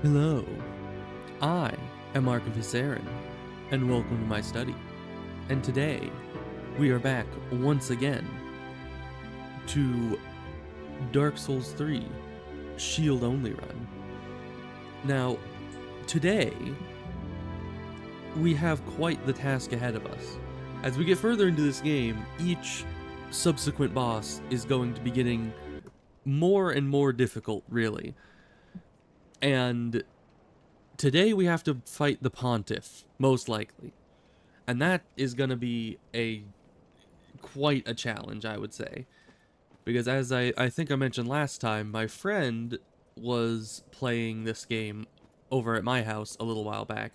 Hello, I am Archivist Aaron, and welcome to my study. And today, we are back once again to Dark Souls 3 Shield Only Run. Now, today, we have quite the task ahead of us. As we get further into this game, each subsequent boss is going to be getting more and more difficult, really. And today we have to fight the Pontiff, most likely. And that is going to be quite a challenge, I would say. Because as I think I mentioned last time, my friend was playing this game over at my house a little while back.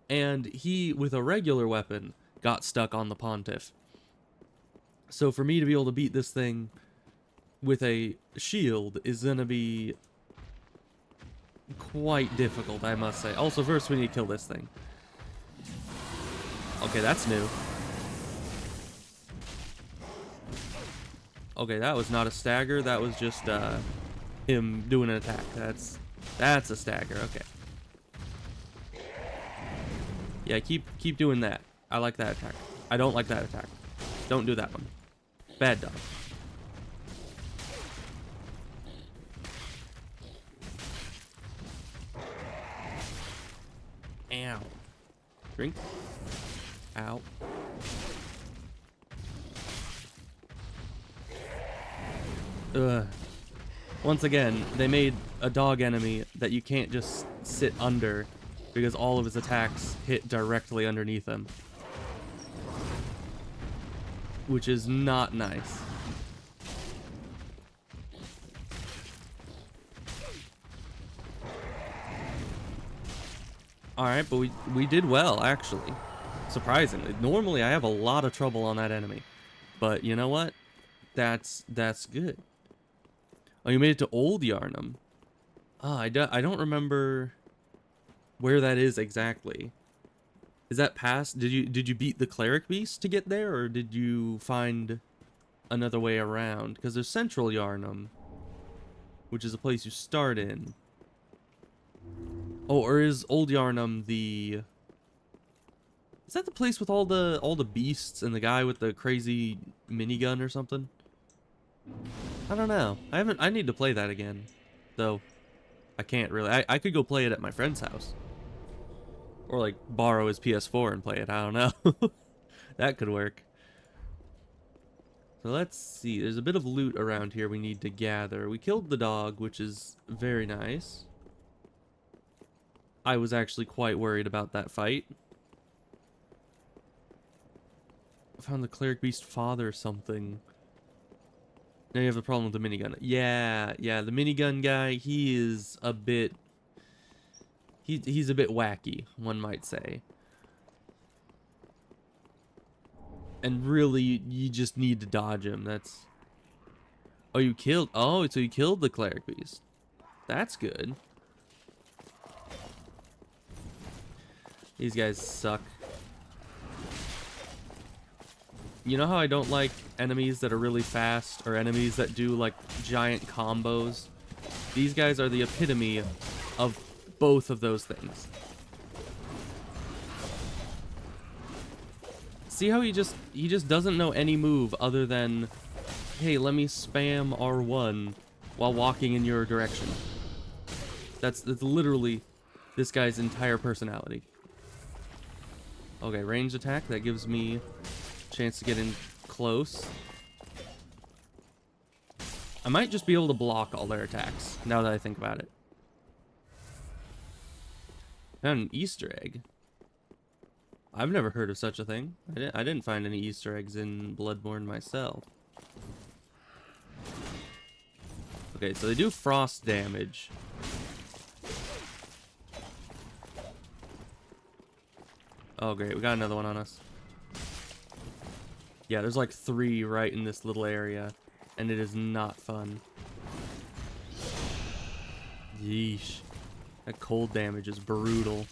And he, with a regular weapon, got stuck on the Pontiff. So for me to be able to beat this thing with a shield is going to be quite difficult, I must say. Also, first we need to kill this thing. Okay, that's new. Okay, that was not a stagger. That was just him doing an attack. That's a stagger. Okay. Yeah, keep doing that. I like that attack. I don't like that attack. Don't do that one. Bad dog. Ow. Drink. Ow. Ugh. Once again, they made a dog enemy that you can't just sit under because all of his attacks hit directly underneath him. Which is not nice. Alright, but we did well, actually. Surprisingly. Normally, I have a lot of trouble on that enemy. But you know what? That's good. Oh, you made it to Old Yarnum. Ah, I don't remember where that is exactly. Is that past? Did you beat the Cleric Beast to get there, or did you find another way around? Because there's Central Yarnum, which is a place you start in. Oh, or is Old Yarnum the... Is that the place with all the beasts and the guy with the crazy minigun or something? I don't know. I need to play that again. Though, I can't really. I could go play it at my friend's house. Or, like, borrow his PS4 and play it. I don't know. That could work. So let's see. There's a bit of loot around here we need to gather. We killed the dog, which is very nice. I was actually quite worried about that fight. I found the Cleric Beast father or something. Now you have a problem with the minigun. Yeah, the minigun guy, he is a bit... He's a bit wacky, one might say. And really, you just need to dodge him. That's... Oh, you killed... Oh, so you killed the Cleric Beast. That's good. These guys suck. You know how I don't like enemies that are really fast, or enemies that do, like, giant combos? These guys are the epitome of both of those things. See how he just doesn't know any move other than, hey, let me spam R1 while walking in your direction. That's literally this guy's entire personality. Okay, ranged attack, that gives me chance to get in close. I might just be able to block all their attacks, now that I think about it. Found an Easter egg. I've never heard of such a thing. I didn't find any Easter eggs in Bloodborne myself. Okay, so they do frost damage. Oh great, we got another one on us. Yeah, there's like 3 right in this little area, and it is not fun. Yeesh. That cold damage is brutal.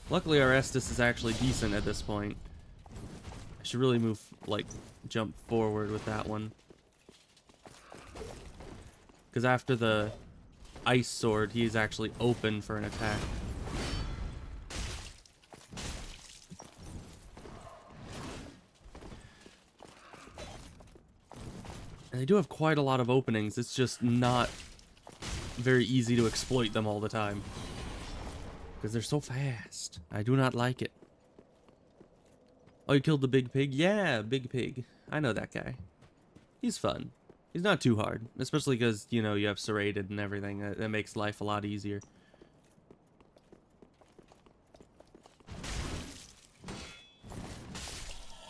Luckily, our Estus is actually decent at this point. I should really move, like, jump forward with that one. Because after the ice sword, he's actually open for an attack. And they do have quite a lot of openings. It's just not very easy to exploit them all the time. Because they're so fast. I do not like it. Oh, you killed the big pig? Yeah, big pig. I know that guy. He's fun. He's not too hard. Especially because, you know, you have serrated and everything. That makes life a lot easier.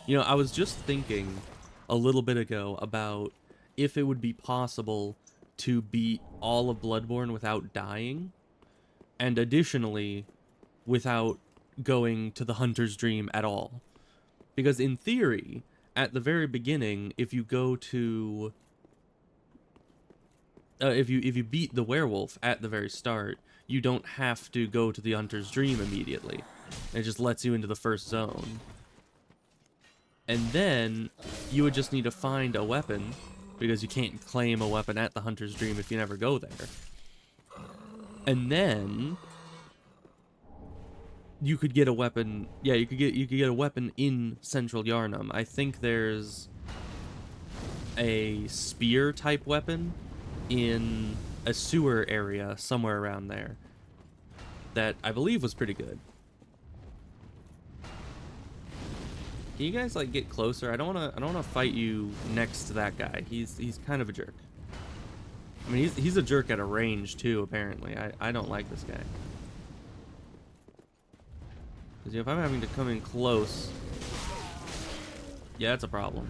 You know, I was just thinking a little bit ago about if it would be possible to beat all of Bloodborne without dying, and additionally, without going to the Hunter's Dream at all. Because in theory, at the very beginning, if you go to... if you beat the werewolf at the very start, you don't have to go to the Hunter's Dream immediately. It just lets you into the first zone. And then, you would just need to find a weapon, because you can't claim a weapon at the Hunter's Dream if you never go there. And then, you could get a weapon, yeah, you could get a weapon in Central Yharnam. I think there's a spear-type weapon in a sewer area somewhere around there that I believe was pretty good. Can you guys like get closer? I don't wanna fight you next to that guy. He's kind of a jerk. I mean, he's a jerk at a range too. Apparently, I don't like this guy. Because if I'm having to come in close, yeah, that's a problem.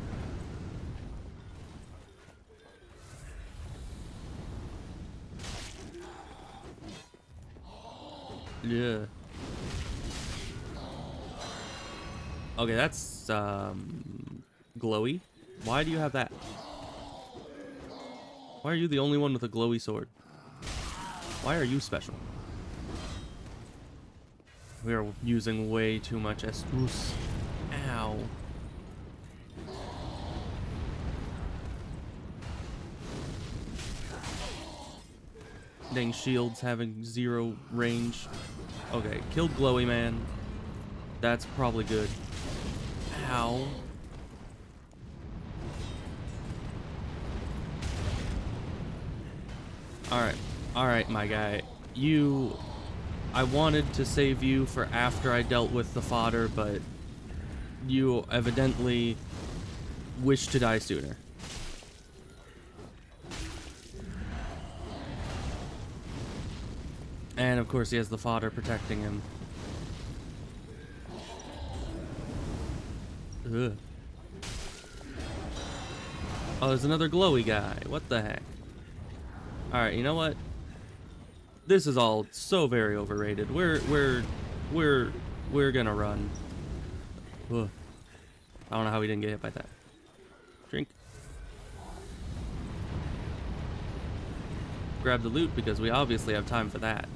Yeah. Okay, that's glowy. Why do you have that? Why are you the only one with a glowy sword? Why are you special? We are using way too much Estrus. Ow. Dang, shields having 0 range. Okay, killed glowy man. That's probably good. Ow. Alright, my guy. I wanted to save you for after I dealt with the fodder, but you evidently wish to die sooner. And of course he has the fodder protecting him. Ugh. Oh, there's another glowy guy. What the heck? Alright, you know what? This is all so very overrated. We're gonna run. Ugh. I don't know how we didn't get hit by that. Drink. Grab the loot because we obviously have time for that.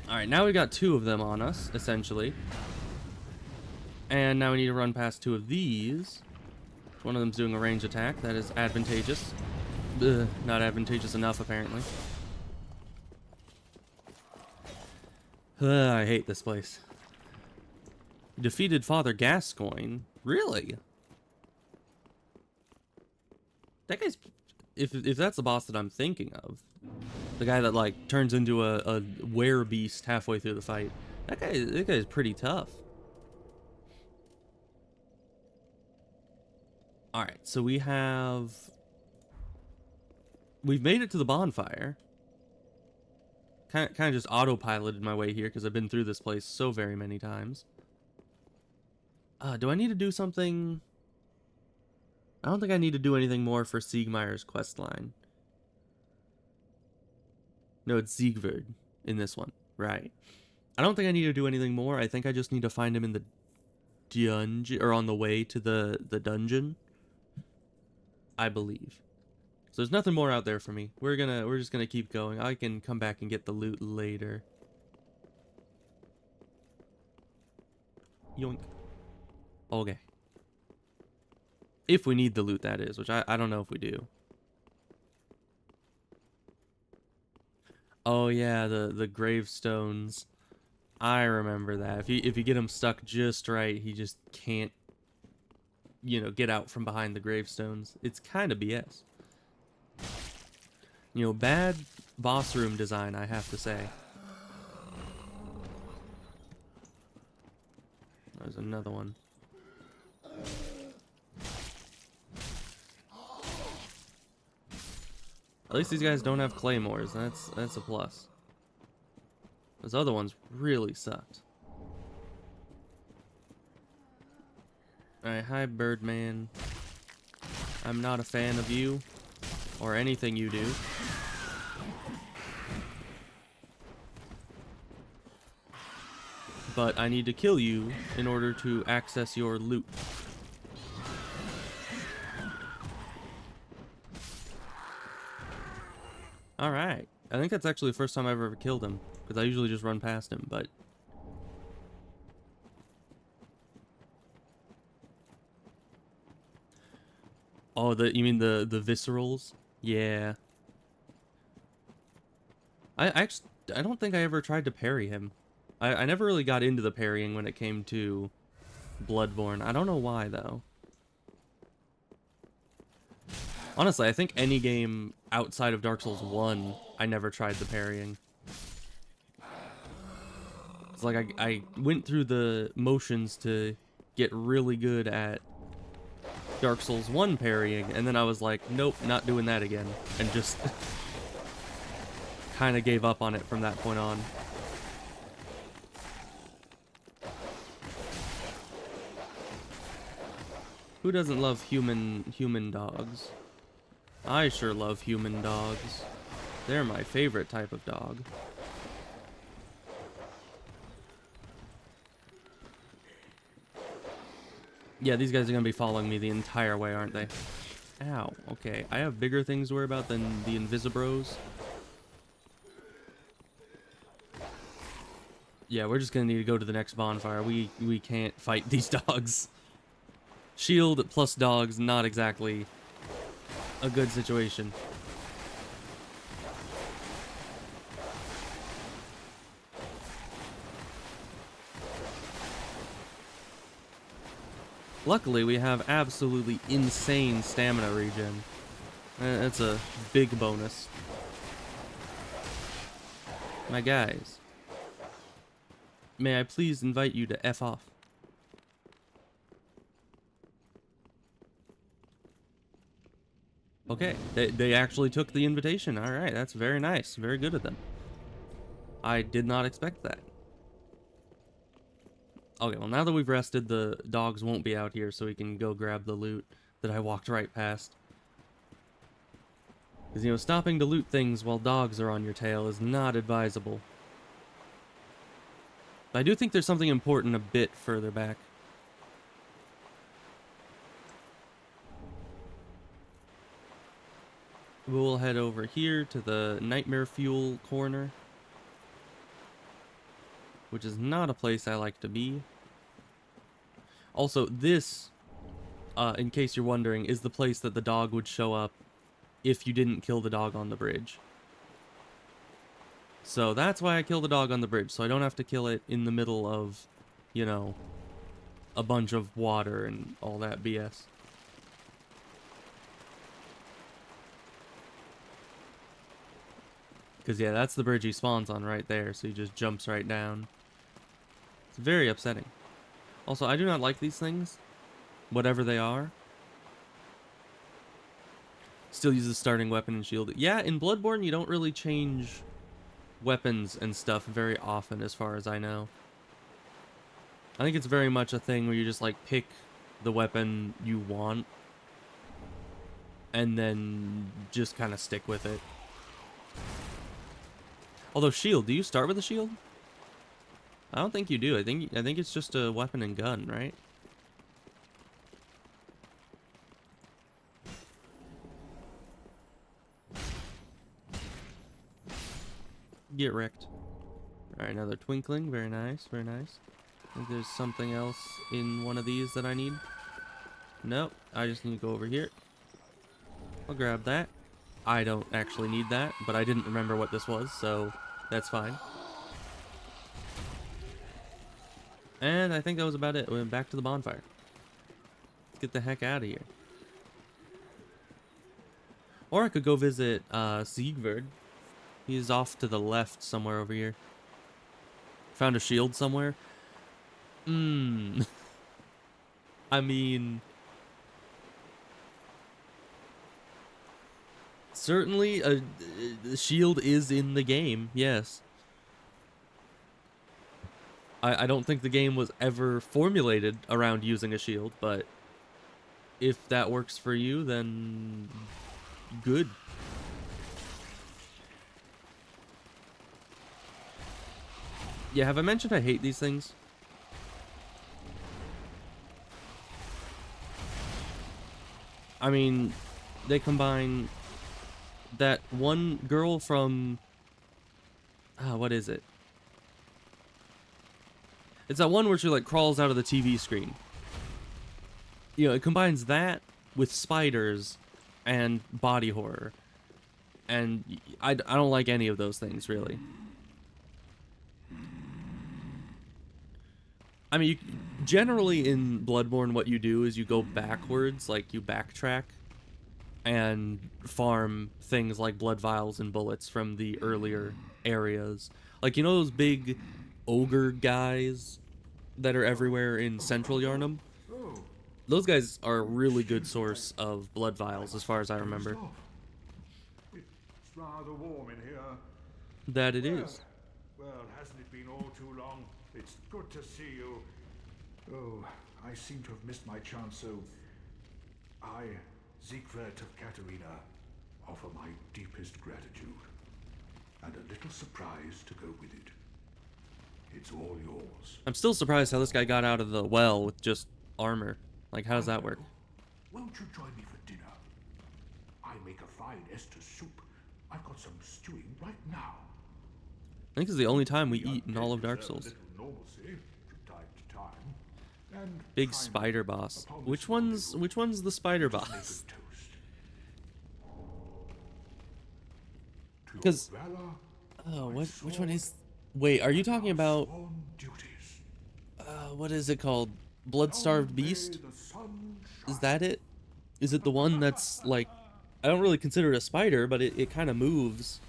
Alright, now we got 2 of them on us, essentially. And now we need to run past 2 of these. One of them's doing a range attack. That is advantageous. Ugh, not advantageous enough, apparently. I hate this place. Defeated Father Gascoigne? Really? That guy's... If that's the boss that I'm thinking of, the guy that, like, turns into a werebeast halfway through the fight, that guy is pretty tough. Alright, so we've made it to the bonfire. Kind of just autopiloted my way here because I've been through this place so very many times. Do I need to do something? I don't think I need to do anything more for Siegmeyer's questline. No, it's Siegward in this one. Right. I don't think I need to do anything more. I think I just need to find him in the dungeon, or on the way to the dungeon. I believe. So there's nothing more out there for me. We're just gonna keep going. I can come back and get the loot later. Yoink. Okay. If we need the loot, that is, which I don't know if we do. Oh yeah, the gravestones. I remember that. If you get him stuck just right, he just can't, you know, get out from behind the gravestones. It's kind of BS. You know, bad boss room design, I have to say. There's another one. At least these guys don't have claymores. That's a plus. Those other ones really sucked. Alright, hi Birdman. I'm not a fan of you or anything you do. But I need to kill you in order to access your loot. Alright. I think that's actually the first time I've ever killed him, because I usually just run past him, but... Oh, you mean the viscerals? Yeah. I don't think I ever tried to parry him. I never really got into the parrying when it came to Bloodborne. I don't know why, though. Honestly, I think any game outside of Dark Souls 1, I never tried the parrying. It's like I went through the motions to get really good at Dark Souls 1 parrying, and then I was like, nope, not doing that again. And just kind of gave up on it from that point on. Who doesn't love human dogs? I sure love human dogs. They're my favorite type of dog. Yeah, these guys are gonna be following me the entire way, aren't they? Ow, okay. I have bigger things to worry about than the Invisibros. Yeah, we're just gonna need to go to the next bonfire. We can't fight these dogs. Shield plus dogs, not exactly a good situation. Luckily, we have absolutely insane stamina regen. That's a big bonus. My guys, may I please invite you to F off? Okay, they actually took the invitation. Alright, that's very nice. Very good of them. I did not expect that. Okay, well now that we've rested, the dogs won't be out here, so we can go grab the loot that I walked right past. Because, you know, stopping to loot things while dogs are on your tail is not advisable. But I do think there's something important a bit further back. We'll head over here to the Nightmare Fuel corner, which is not a place I like to be. Also, this, in case you're wondering, is the place that the dog would show up if you didn't kill the dog on the bridge. So that's why I kill the dog on the bridge, so I don't have to kill it in the middle of, you know, a bunch of water and all that BS. Because, yeah, that's the bridge he spawns on right there, so he just jumps right down. It's very upsetting. Also, I do not like these things, whatever they are. Still uses starting weapon and shield. Yeah, in Bloodborne, you don't really change weapons and stuff very often, as far as I know. I think it's very much a thing where you just, like, pick the weapon you want, and then just kind of stick with it. Although shield, do you start with a shield? I don't think you do. I think it's just a weapon and gun, right? Get wrecked. Alright, another twinkling. Very nice, very nice. I think there's something else in one of these that I need. Nope, I just need to go over here. I'll grab that. I don't actually need that, but I didn't remember what this was, so that's fine. And I think that was about it. We went back to the bonfire. Let's get the heck out of here. Or I could go visit Siegvard. He's off to the left somewhere over here. Found a shield somewhere. I mean, certainly a shield is in the game, yes. I don't think the game was ever formulated around using a shield, but if that works for you, then good. Yeah, have I mentioned I hate these things? I mean, they combine that one girl from... what is it? It's that one where she, like, crawls out of the TV screen. You know, it combines that with spiders and body horror. And I don't like any of those things, really. I mean, generally in Bloodborne, what you do is you go backwards, like you backtrack, and farm things like blood vials and bullets from the earlier areas. Like, you know those big ogre guys that are everywhere in Central Yharnam? Those guys are a really good source of blood vials, as far as I remember. It's rather warm in here. That it is. Well, hasn't it been all too long? It's good to see you. Oh, I seem to have missed my chance, so I, Siegfried of Katerina, offer my deepest gratitude and a little surprise to go with it. It's all yours. I'm still surprised how this guy got out of the well with just armor. Like, how does that work? Won't you join me for dinner? I make a fine Esther soup. I've got some stewing right now. I think it's the only time we eat in all of Dark Souls. Big spider boss. Which one's the spider boss? Because which one is? Wait, are you talking about? What is it called? Blood-starved beast? Is that it? Is it the one that's like? I don't really consider it a spider, but it kind of moves.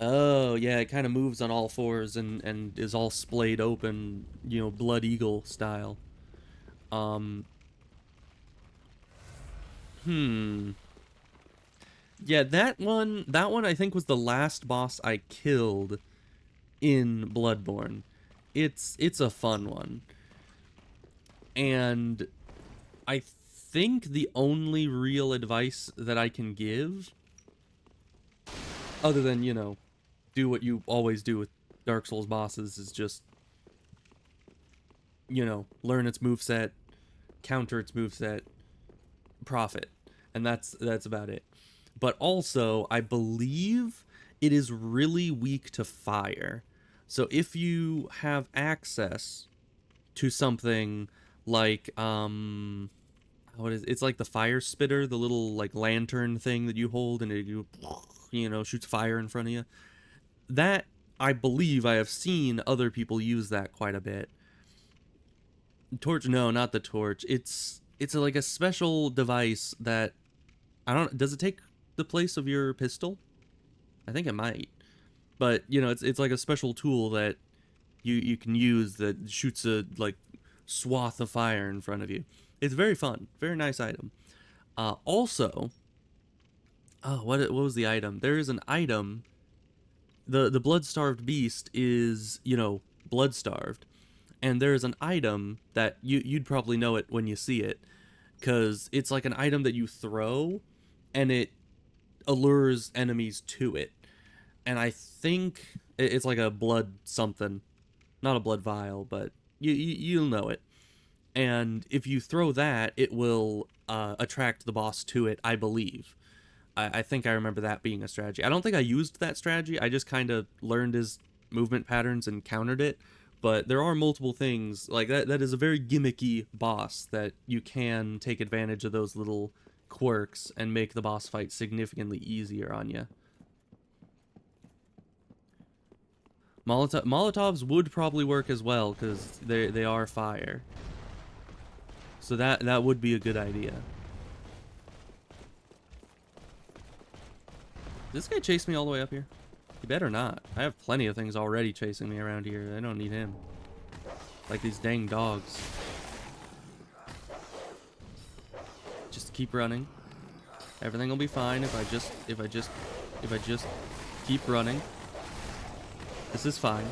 Oh, yeah, it kind of moves on all fours and is all splayed open, you know, Blood Eagle style. Yeah, that one I think was the last boss I killed in Bloodborne. It's a fun one. And I think the only real advice that I can give, other than, you know, do what you always do with Dark Souls bosses, is just, you know, learn its moveset, counter its moveset, profit. And that's about it. But also, I believe it is really weak to fire. So if you have access to something like, what is it? It's like the fire spitter, the little like lantern thing that you hold and it, you know, shoots fire in front of you. That, I believe I have seen other people use that quite a bit. Torch? No, not the torch. It's like a special device that, I don't, does it take the place of your pistol? I think it might. But, you know, it's like a special tool that you can use that shoots a, like, swath of fire in front of you. It's very fun. Very nice item. Also, what was the item? There is an item. The blood-starved beast is, you know, blood-starved. And there is an item that you'd probably know it when you see it. Because it's like an item that you throw, and it allures enemies to it. And I think it's like a blood something. Not a blood vial, but you'll know it. And if you throw that, it will attract the boss to it, I believe. I think I remember that being a strategy. I don't think I used that strategy. I just kind of learned his movement patterns and countered it. But there are multiple things like that. That is a very gimmicky boss that you can take advantage of those little quirks and make the boss fight significantly easier on you. Molotovs would probably work as well because they are fire. So that would be a good idea. Does this guy chase me all the way up here? He better not. I have plenty of things already chasing me around here. I don't need him. Like these dang dogs. Just keep running. Everything will be fine if I just keep running. This is fine.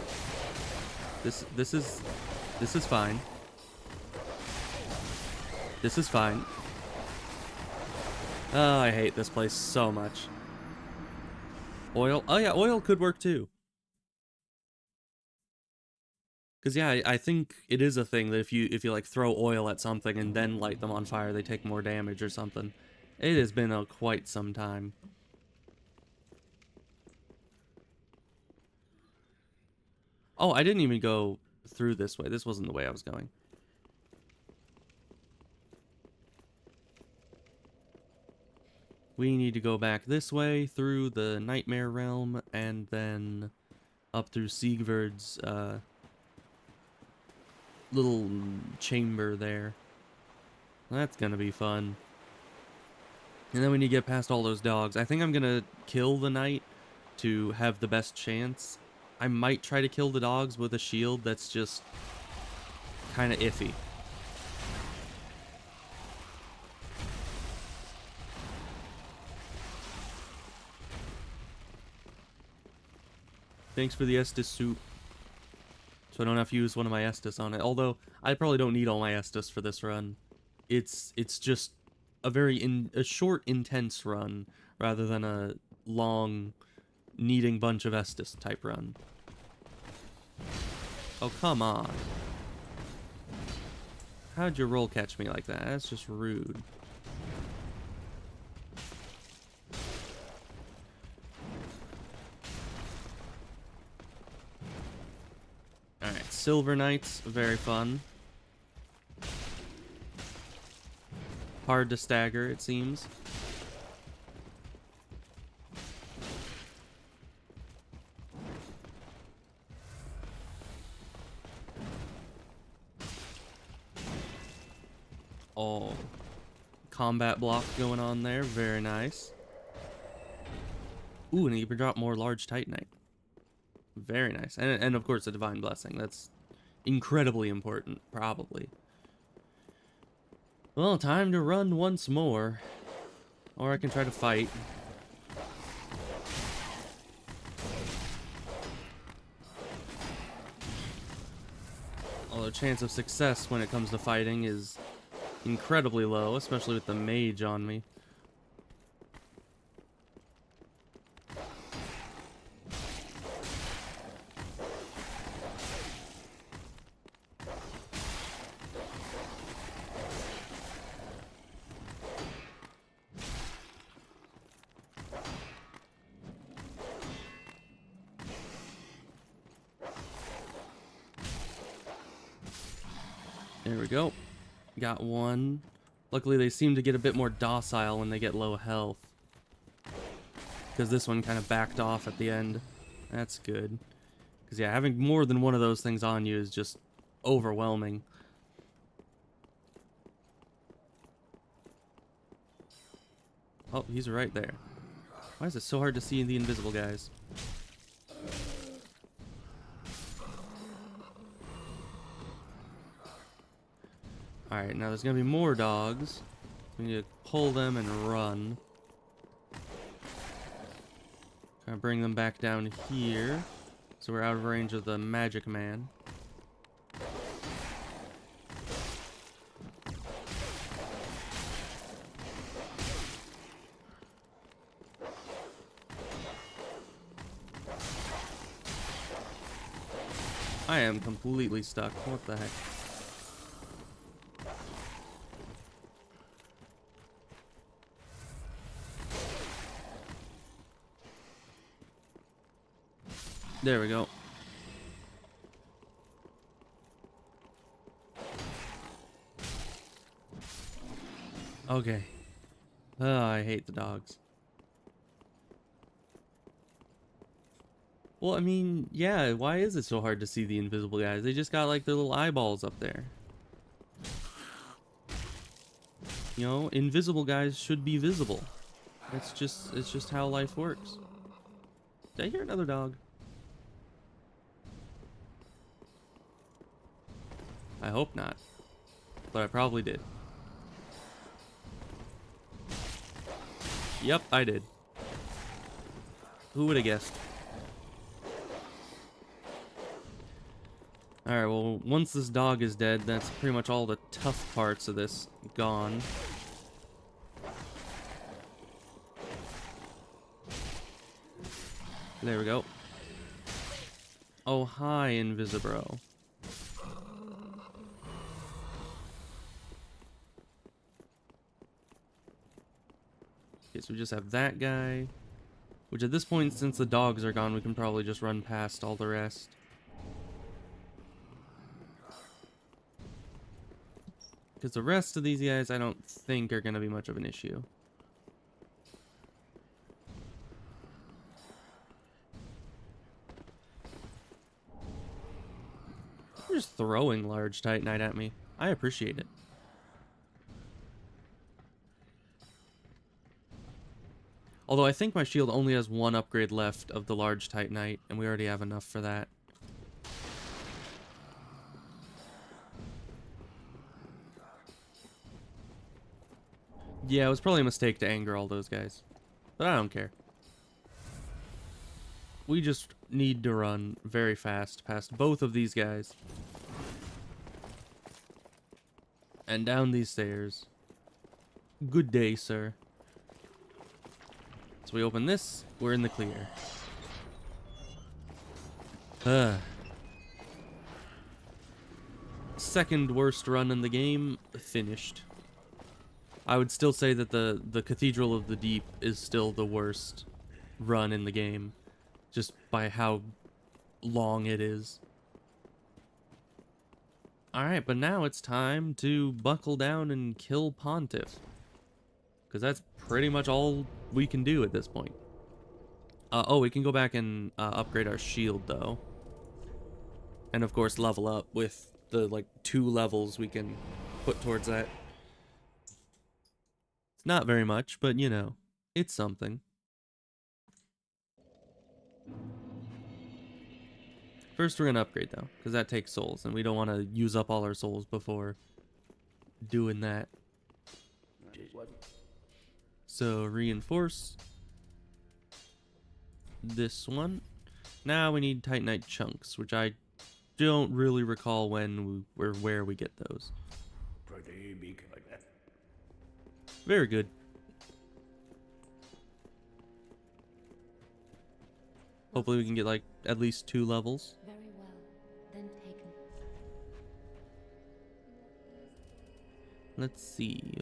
This is fine. This is fine. Oh, I hate this place so much. Oil? Oh yeah, oil could work too. Cause yeah, I think it is a thing that if you like throw oil at something and then light them on fire, they take more damage or something. It has been quite some time. Oh, I didn't even go through this way. This wasn't the way I was going. We need to go back this way through the Nightmare Realm and then up through Siegvard's little chamber there. That's gonna be fun. And then when you get past all those dogs, I think I'm gonna kill the knight to have the best chance. I might try to kill the dogs with a shield that's just kind of iffy. Thanks for the Estus soup. So I don't have to use one of my Estus on it. Although, I probably don't need all my Estus for this run. It's just a short, intense run, rather than a long, needing bunch of Estus type run. Oh, come on. How'd your roll catch me like that? That's just rude. Alright, Silver Knights, very fun. Hard to stagger, it seems. Oh, combat block going on there, very nice. Ooh, and you can drop more large Titanite. Very nice. And of course, a Divine Blessing. That's incredibly important, probably. Well, time to run once more. Or I can try to fight. Although chance of success when it comes to fighting is incredibly low, especially with the mage on me. There we go. Got one. Luckily, they seem to get a bit more docile when they get low health. Because this one kind of backed off at the end. That's good. Because, yeah, having more than one of those things on you is just overwhelming. Oh, he's right there. Why is it so hard to see the invisible guys? Alright, now there's gonna be more dogs. We need to pull them and run. Kind of bring them back down here. So we're out of range of the magic man. I am completely stuck. What the heck? There we go. Okay. Oh, I hate the dogs. Well, I mean, yeah, why is it so hard to see the invisible guys? They just got like their little eyeballs up there. You know, invisible guys should be visible. It's just how life works. Did I hear another dog? I hope not. But I probably did. Yep, I did. Who would have guessed? Alright, well, once this dog is dead, that's pretty much all the tough parts of this gone. There we go. Oh, hi, Invisibro. Okay, so we just have that guy. Which at this point, since the dogs are gone, we can probably just run past all the rest. Because the rest of these guys, I don't think are going to be much of an issue. They're just throwing large Titanite at me. I appreciate it. Although I think my shield only has one upgrade left of the large Titanite, and we already have enough for that. Yeah, it was probably a mistake to anger all those guys. But I don't care. We just need to run very fast past both of these guys. And down these stairs. Good day, sir. So we open this, we're in the clear. Second worst run in the game, finished. I would still say that the Cathedral of the Deep is still the worst run in the game, just by how long it is. Alright, but now it's time to buckle down and kill Pontiff. Because that's pretty much all we can do at this point. Oh, we can go back and upgrade our shield, though. And of course, level up with the, like, 2 levels we can put towards that. It's not very much, but, you know, it's something. First, we're going to upgrade, though, because that takes souls, and we don't want to use up all our souls before doing that. So, reinforce this one. Now we need Titanite chunks, which I don't really recall when or where we get those. Very good. Hopefully we can get like at least 2 levels. Very well. Then take me. Let's see.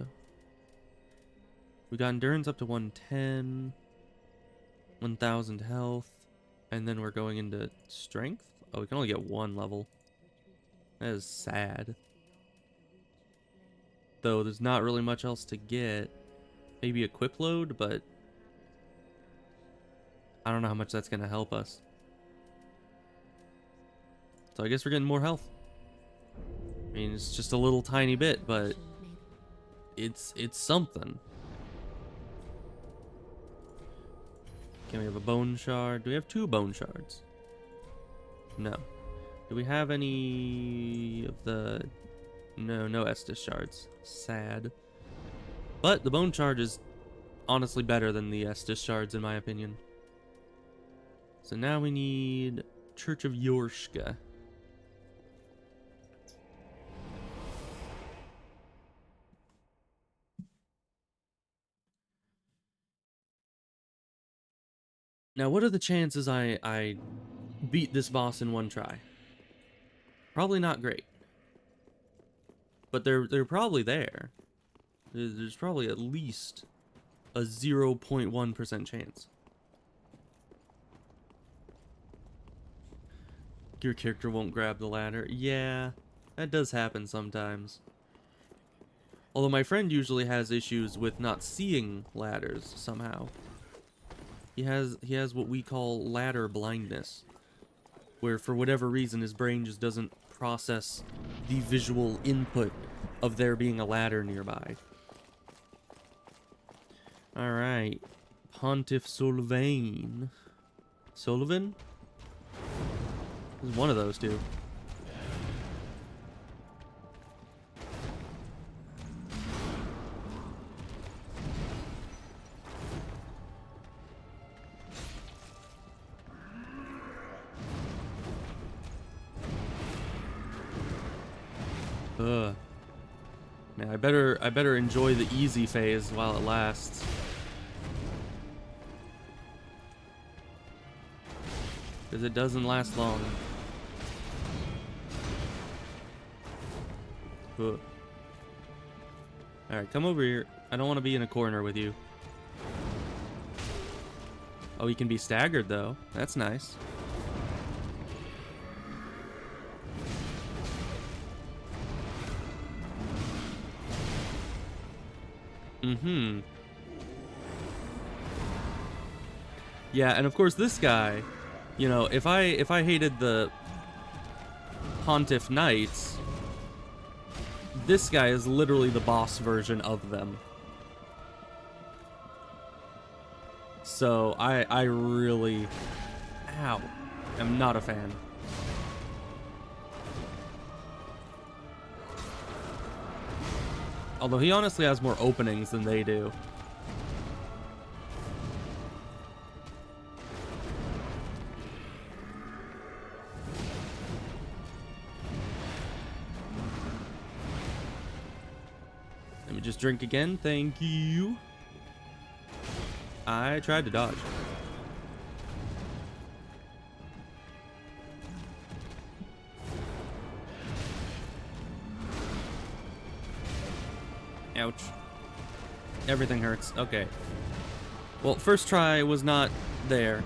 We got endurance up to 110, 1000 health, and then we're going into strength. Oh, we can only get 1 level. That is sad. Though there's not really much else to get. Maybe equip load, but I don't know how much that's going to help us. So I guess we're getting more health. I mean, it's just a little tiny bit, but it's something. Can we have a bone shard? Do we have 2 bone shards? No. Do we have any of the... No Estus shards. Sad. But the bone shard is honestly better than the Estus shards in my opinion. So now we need Church of Yorshka. Now, what are the chances I beat this boss in 1 try? Probably not great. But they're probably there. There's probably at least a 0.1% chance. Your character won't grab the ladder. Yeah, that does happen sometimes. Although my friend usually has issues with not seeing ladders somehow. He has what we call ladder blindness, where for whatever reason his brain just doesn't process the visual input of there being a ladder nearby. Alright. Pontiff Sullivan. Sullivan? This is one of those two. Ugh. Man, I better enjoy the easy phase while it lasts. Because it doesn't last long. Ugh. Alright, come over here. I don't want to be in a corner with you. Oh, you can be staggered though. That's nice. Mm-hmm. Yeah, and of course this guy, you know, if I hated the Pontiff Knights, this guy is literally the boss version of them. So I really, ow, am not a fan. Although he honestly has more openings than they do. Let me just drink again. Thank you. I tried to dodge. Ouch. Everything hurts. Okay. Well, first try was not there.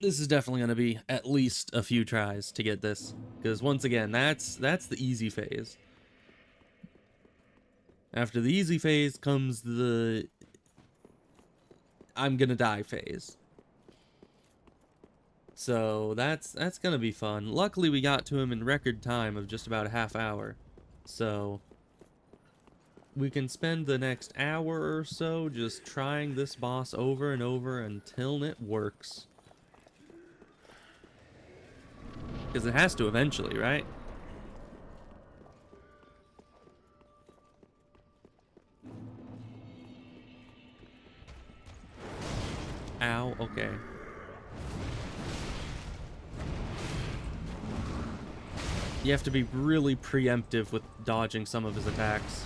This is definitely going to be at least a few tries to get this. Because once again, that's the easy phase. After the easy phase comes the I'm gonna die phase. So that's gonna be fun. Luckily we got to him in record time of just about a half hour. So we can spend the next hour or so just trying this boss over and over until it works. Because it has to eventually, right? Ow, okay. You have to be really preemptive with dodging some of his attacks.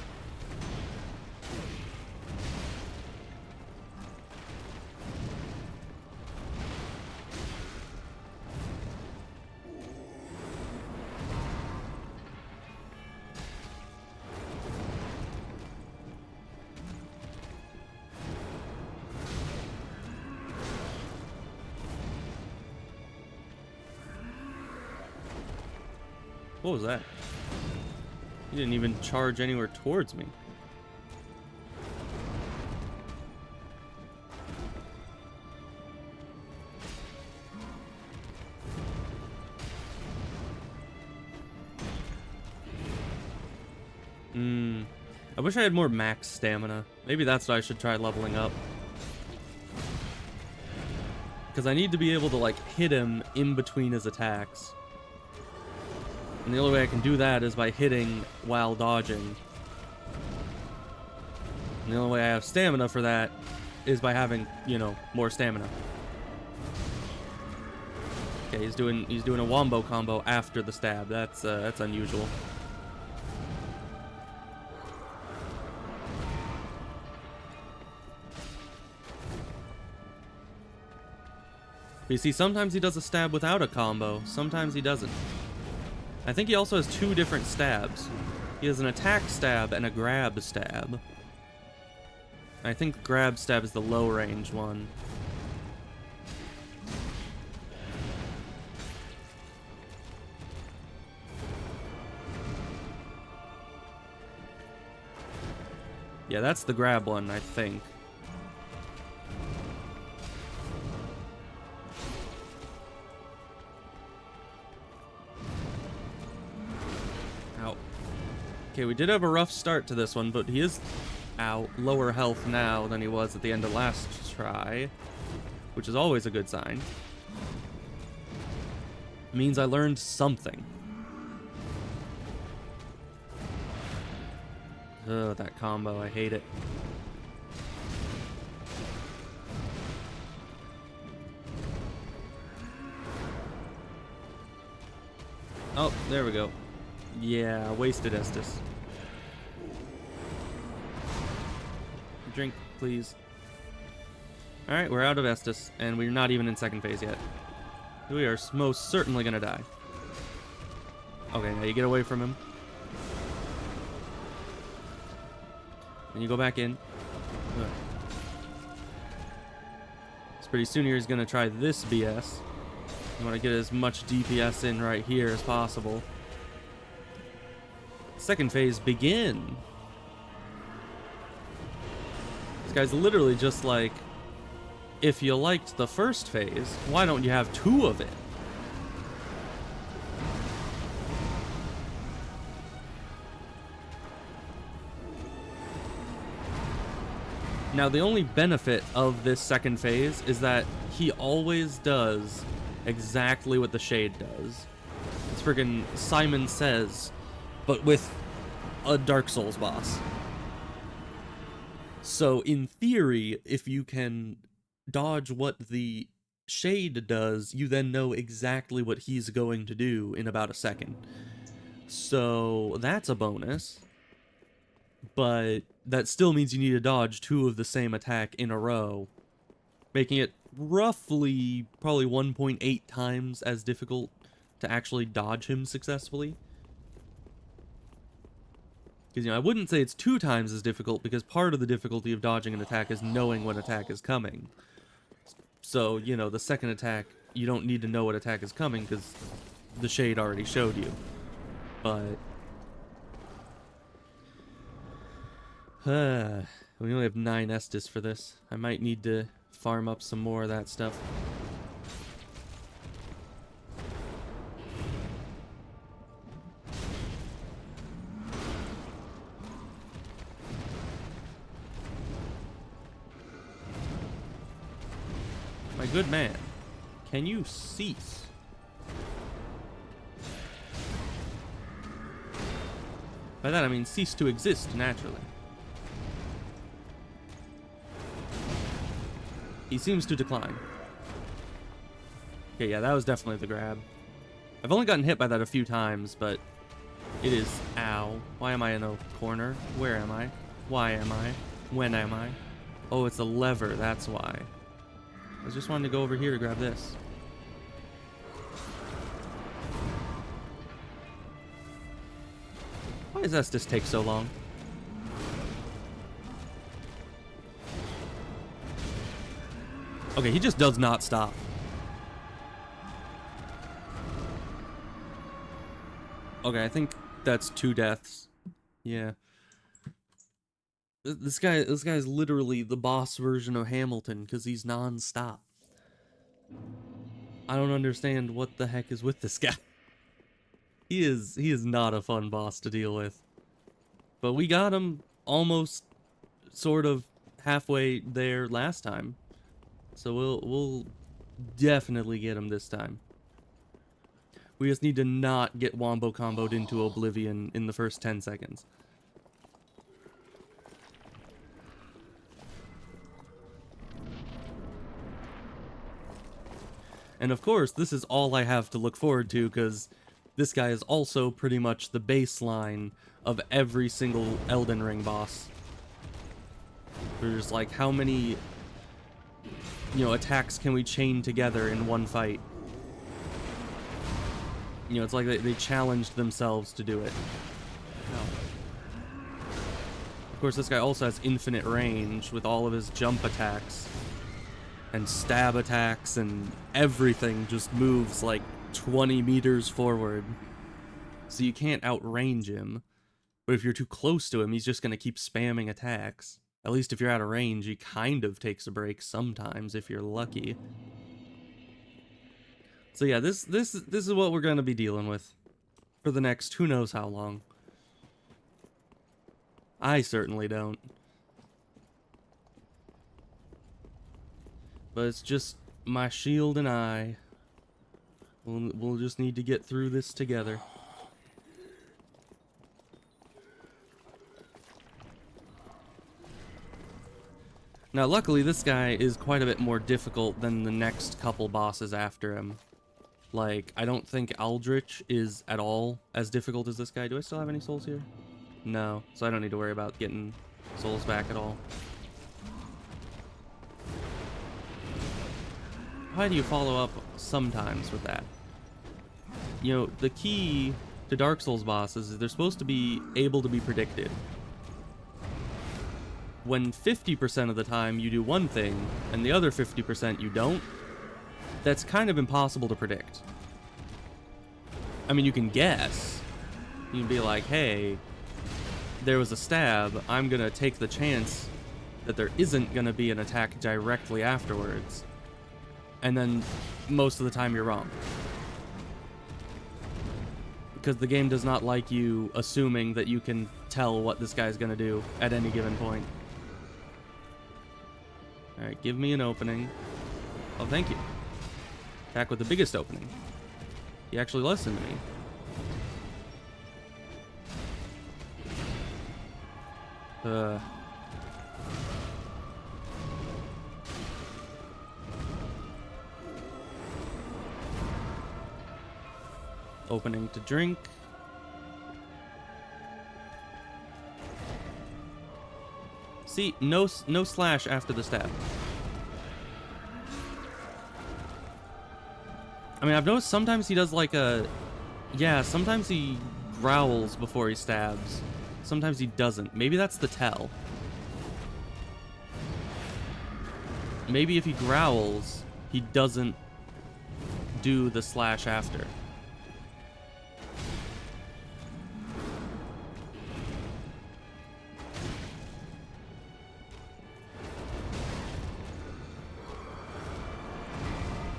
What was that? He didn't even charge anywhere towards me. I wish I had more max stamina. Maybe that's what I should try leveling up. Because I need to be able to, like, hit him in between his attacks. And the only way I can do that is by hitting while dodging. And the only way I have stamina for that is by having, you know, more stamina. Okay, he's doing a wombo combo after the stab. That's unusual. But you see, sometimes he does a stab without a combo. Sometimes he doesn't. I think he also has two different stabs. He has an attack stab and a grab stab. I think grab stab is the low range one. Yeah, that's the grab one, I think. Ow. Okay, we did have a rough start to this one, but he is lower health now than he was at the end of last try, which is always a good sign. It means I learned something. Oh, that combo, I hate it. Oh, there we go. Yeah, wasted Estus. Drink, please. Alright, we're out of Estus, and we're not even in second phase yet. We are most certainly gonna die. Okay, now you get away from him. And you go back in. Ugh. So pretty soon here he's gonna try this BS. You want to get as much DPS in right here as possible. Second phase, begin. This guy's literally just like, if you liked the first phase, why don't you have 2 of it? Now, the only benefit of this second phase is that he always does exactly what the Shade does. It's friggin' Simon Says, but with a Dark Souls boss. So, in theory, if you can dodge what the Shade does, you then know exactly what he's going to do in about a second. So, that's a bonus. But that still means you need to dodge 2 of the same attack in a row, making it roughly probably 1.8 times as difficult to actually dodge him successfully. Because, you know, I wouldn't say it's 2 times as difficult, because part of the difficulty of dodging an attack is knowing when attack is coming. So, you know, the second attack, you don't need to know what attack is coming, because the Shade already showed you. But we only have 9 Estus for this. I might need to farm up some more of that stuff. My good man, can you cease? By that I mean cease to exist naturally. He seems to decline. Okay, yeah, that was definitely the grab. I've only gotten hit by that a few times, but it is... Ow. Why am I in a corner? Where am I? Why am I? When am I? Oh, it's a lever, that's why. I was just wanting to go over here to grab this. Why does Estus take so long? Okay, he just does not stop. Okay, I think that's 2 deaths. Yeah. This guy's literally the boss version of Hamilton, because he's non-stop. I don't understand what the heck is with this guy. He is not a fun boss to deal with. But we got him almost sort of halfway there last time. So we'll definitely get him this time. We just need to not get wombo comboed into oblivion in the first 10 seconds. And of course, this is all I have to look forward to, because this guy is also pretty much the baseline of every single Elden Ring boss. There's like, how many, you know, attacks can we chain together in one fight? You know, it's like they challenged themselves to do it. Of course, this guy also has infinite range with all of his jump attacks and stab attacks, and everything just moves like 20 meters forward. So you can't outrange him. But if you're too close to him, he's just gonna keep spamming attacks. At least if you're out of range, he kind of takes a break sometimes if you're lucky. So yeah, this is what we're gonna be dealing with for the next who knows how long. I certainly don't. But it's just my shield and I. We'll just need to get through this together. Now, luckily, this guy is quite a bit more difficult than the next couple bosses after him. Like, I don't think Aldrich is at all as difficult as this guy. Do I still have any souls here? No, so I don't need to worry about getting souls back at all. Why do you follow up sometimes with that? You know, the key to Dark Souls bosses is they're supposed to be able to be predicted. When 50% of the time you do one thing, and the other 50% you don't, that's kind of impossible to predict. I mean, you can guess. You can be like, hey, there was a stab, I'm gonna take the chance that there isn't gonna be an attack directly afterwards. And then most of the time you're wrong. Because the game does not like you assuming that you can tell what this guy's gonna do at any given point. Alright, give me an opening. Oh, thank you. Attack with the biggest opening. He actually listened to me. Opening to drink. See, no slash after the stab. I mean, I've noticed sometimes he does like a... Yeah, sometimes he growls before he stabs. Sometimes he doesn't. Maybe that's the tell. Maybe if he growls, he doesn't do the slash after.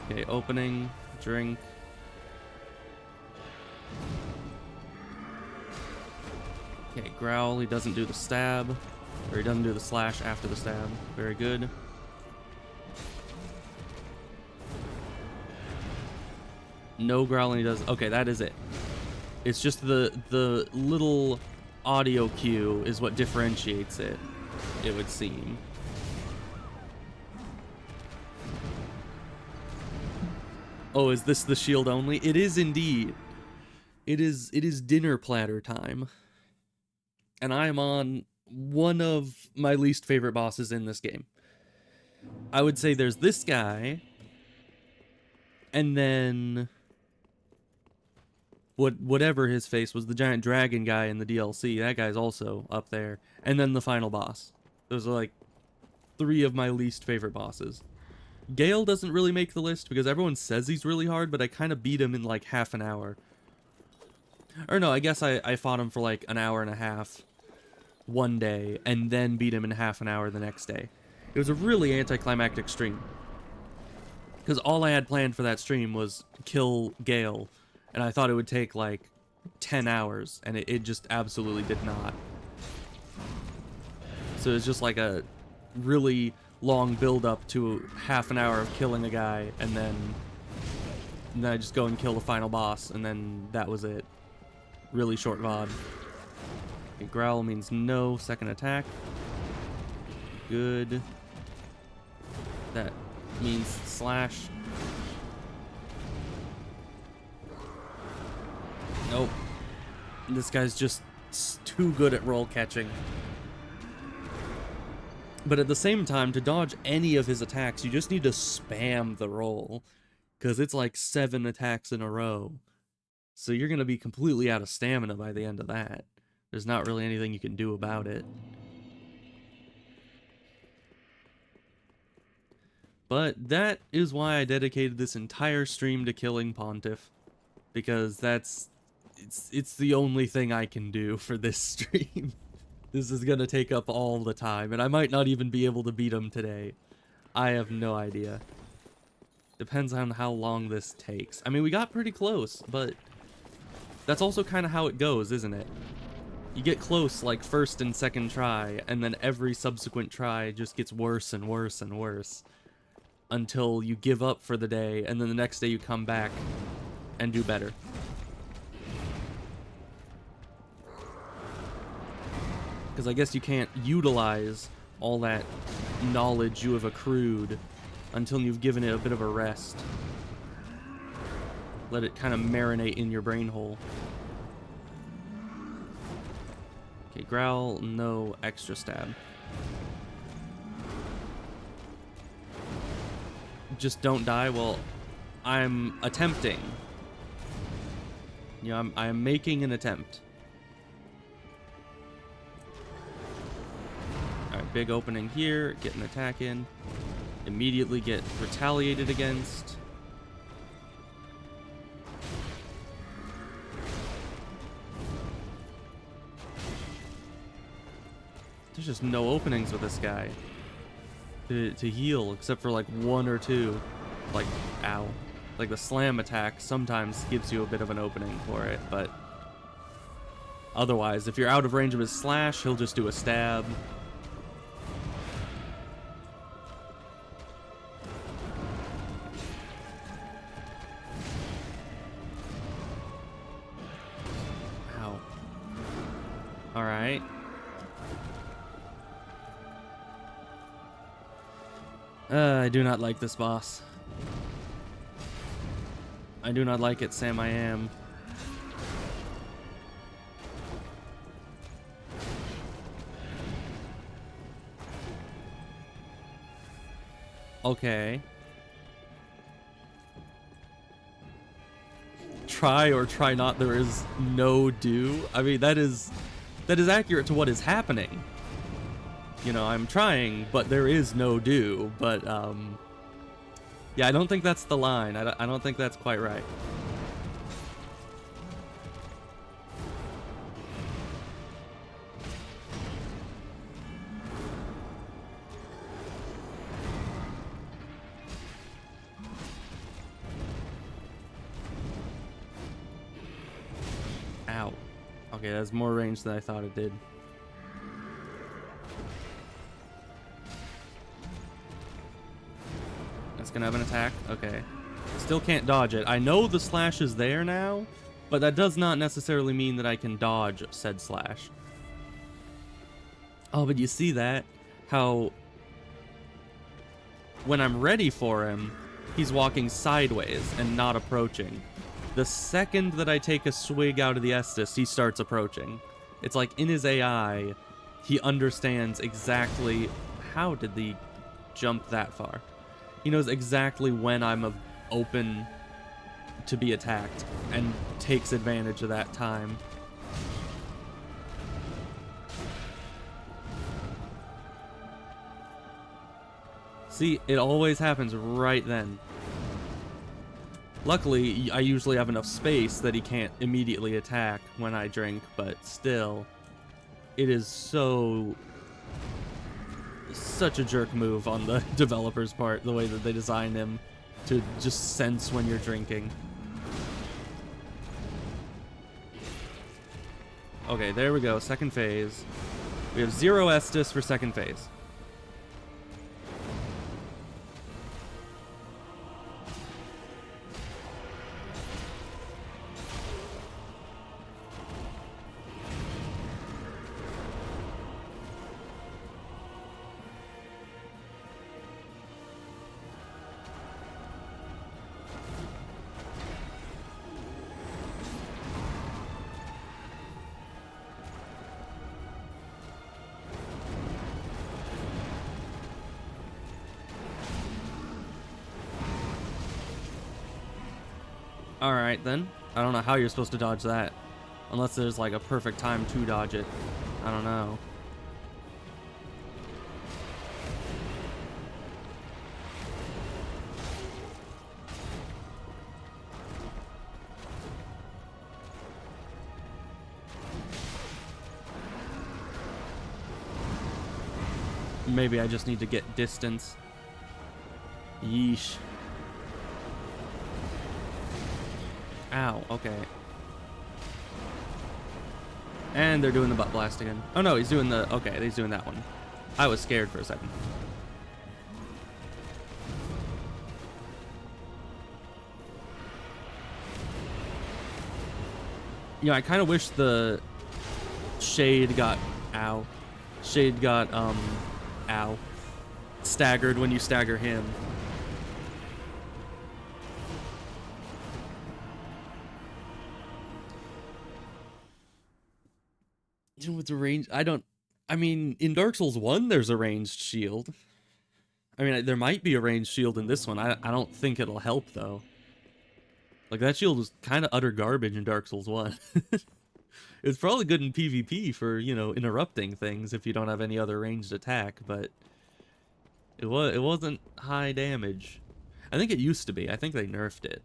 Okay, opening, drink. Okay, growl, he doesn't do the stab. Or he doesn't do the slash after the stab. Very good. No growling, he does... Okay, that is it. It's just the little audio cue is what differentiates it, it would seem. Oh, is this the shield only? It is indeed. It is dinner platter time. And I am on one of my least favorite bosses in this game. I would say there's this guy, and then whatever his face was, the giant dragon guy in the DLC, that guy's also up there. And then the final boss. Those are like 3 of my least favorite bosses. Gale doesn't really make the list because everyone says he's really hard, but I kind of beat him in like half an hour. Or no, I guess I fought him for like an hour and a half one day, and then beat him in half an hour the next day. It was a really anticlimactic stream. Because all I had planned for that stream was kill Gale, and I thought it would take like 10 hours, and it just absolutely did not. So it was just like a really long build up to half an hour of killing a guy, and then I just go and kill the final boss, and then that was it. Really short VOD. Okay, growl means no second attack. Good. That means slash. Nope. This guy's just too good at roll catching. But at the same time, to dodge any of his attacks, you just need to spam the roll. Because it's like 7 attacks in a row. So you're going to be completely out of stamina by the end of that. There's not really anything you can do about it. But that is why I dedicated this entire stream to killing Pontiff. Because that's it's the only thing I can do for this stream. This is gonna take up all the time, and I might not even be able to beat him today. I have no idea. Depends on how long this takes. I mean, we got pretty close, but that's also kind of how it goes, isn't it? You get close like first and second try, and then every subsequent try just gets worse and worse and worse until you give up for the day, and then the next day you come back and do better. Because I guess you can't utilize all that knowledge you have accrued until you've given it a bit of a rest. Let it kind of marinate in your brain hole. Okay, growl, no extra stab. Just don't die. Well, I'm attempting. Yeah, I'm making an attempt. Alright, big opening here, get an attack in. Immediately get retaliated against. There's just no openings with this guy to heal, except for like one or two. Like, ow. Like the slam attack sometimes gives you a bit of an opening for it, but otherwise, if you're out of range of his slash, he'll just do a stab. Ow. Alright. I do not like this boss. I do not like it, Sam I am. Okay. Try or try not, there is no do. I mean, that is accurate to what is happening. You know, I'm trying, but there is no do. But, yeah, I don't think that's the line. I don't think that's quite right. Ow. Okay, that's more range than I thought it did. It's gonna have an attack. Okay. Still can't dodge it. I know the slash is there now, but that does not necessarily mean that I can dodge said slash. Oh, but you see that? How when I'm ready for him, he's walking sideways and not approaching. The second that I take a swig out of the Estus, he starts approaching. It's like in his AI, he understands exactly how did the jump that far. He knows exactly when I'm open to be attacked and takes advantage of that time. See, it always happens right then. Luckily, I usually have enough space that he can't immediately attack when I drink, but still, it is such a jerk move on the developer's part, the way that they designed him to just sense when you're drinking. Okay, there we go, second phase. We have 0 Estus for second phase. Alright then. I don't know how you're supposed to dodge that. Unless there's like a perfect time to dodge it. I don't know. Maybe I just need to get distance. Yeesh. Ow, okay. And they're doing the butt blast again. Oh no, he's doing the... Okay, he's doing that one. I was scared for a second. You know, I kind of wish the Shade got... Ow. Shade got, ow. Staggered when you stagger him. With the range, I mean, in Dark Souls 1, there's a ranged shield. I mean, there might be a ranged shield in this one. I don't think it'll help, though. Like, that shield was kind of utter garbage in Dark Souls 1. It's probably good in PvP for, you know, interrupting things if you don't have any other ranged attack, but it wasn't high damage. I think it used to be. I think they nerfed it.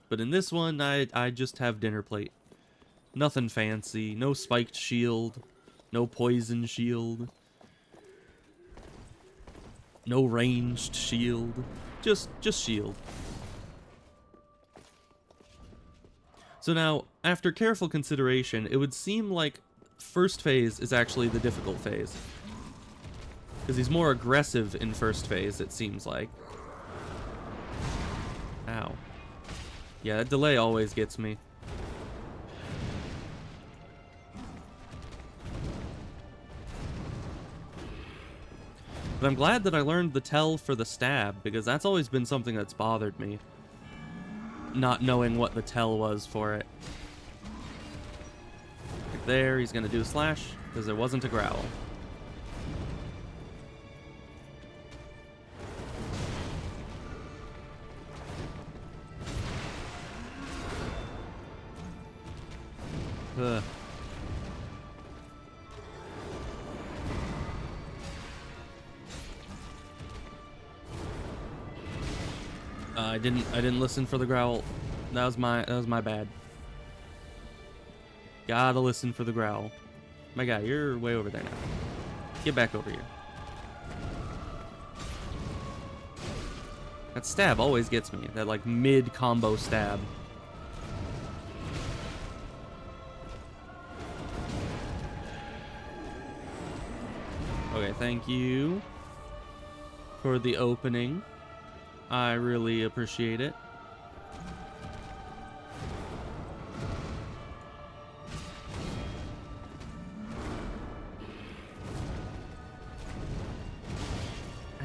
But in this one, I just have dinner plate. Nothing fancy. No spiked shield. No poison shield. No ranged shield. Just shield. So now, after careful consideration, it would seem like first phase is actually the difficult phase. Because he's more aggressive in first phase, it seems like. Ow. Yeah, that delay always gets me. But I'm glad that I learned the tell for the stab, because that's always been something that's bothered me. Not knowing what the tell was for it. Right there, he's gonna do a slash, because there wasn't a growl. Ugh. I didn't listen for the growl. That was my bad. Gotta listen for the growl. My guy, you're way over there now. Get back over here. That stab always gets me. That like mid combo stab. Okay, thank you for the opening. I really appreciate it.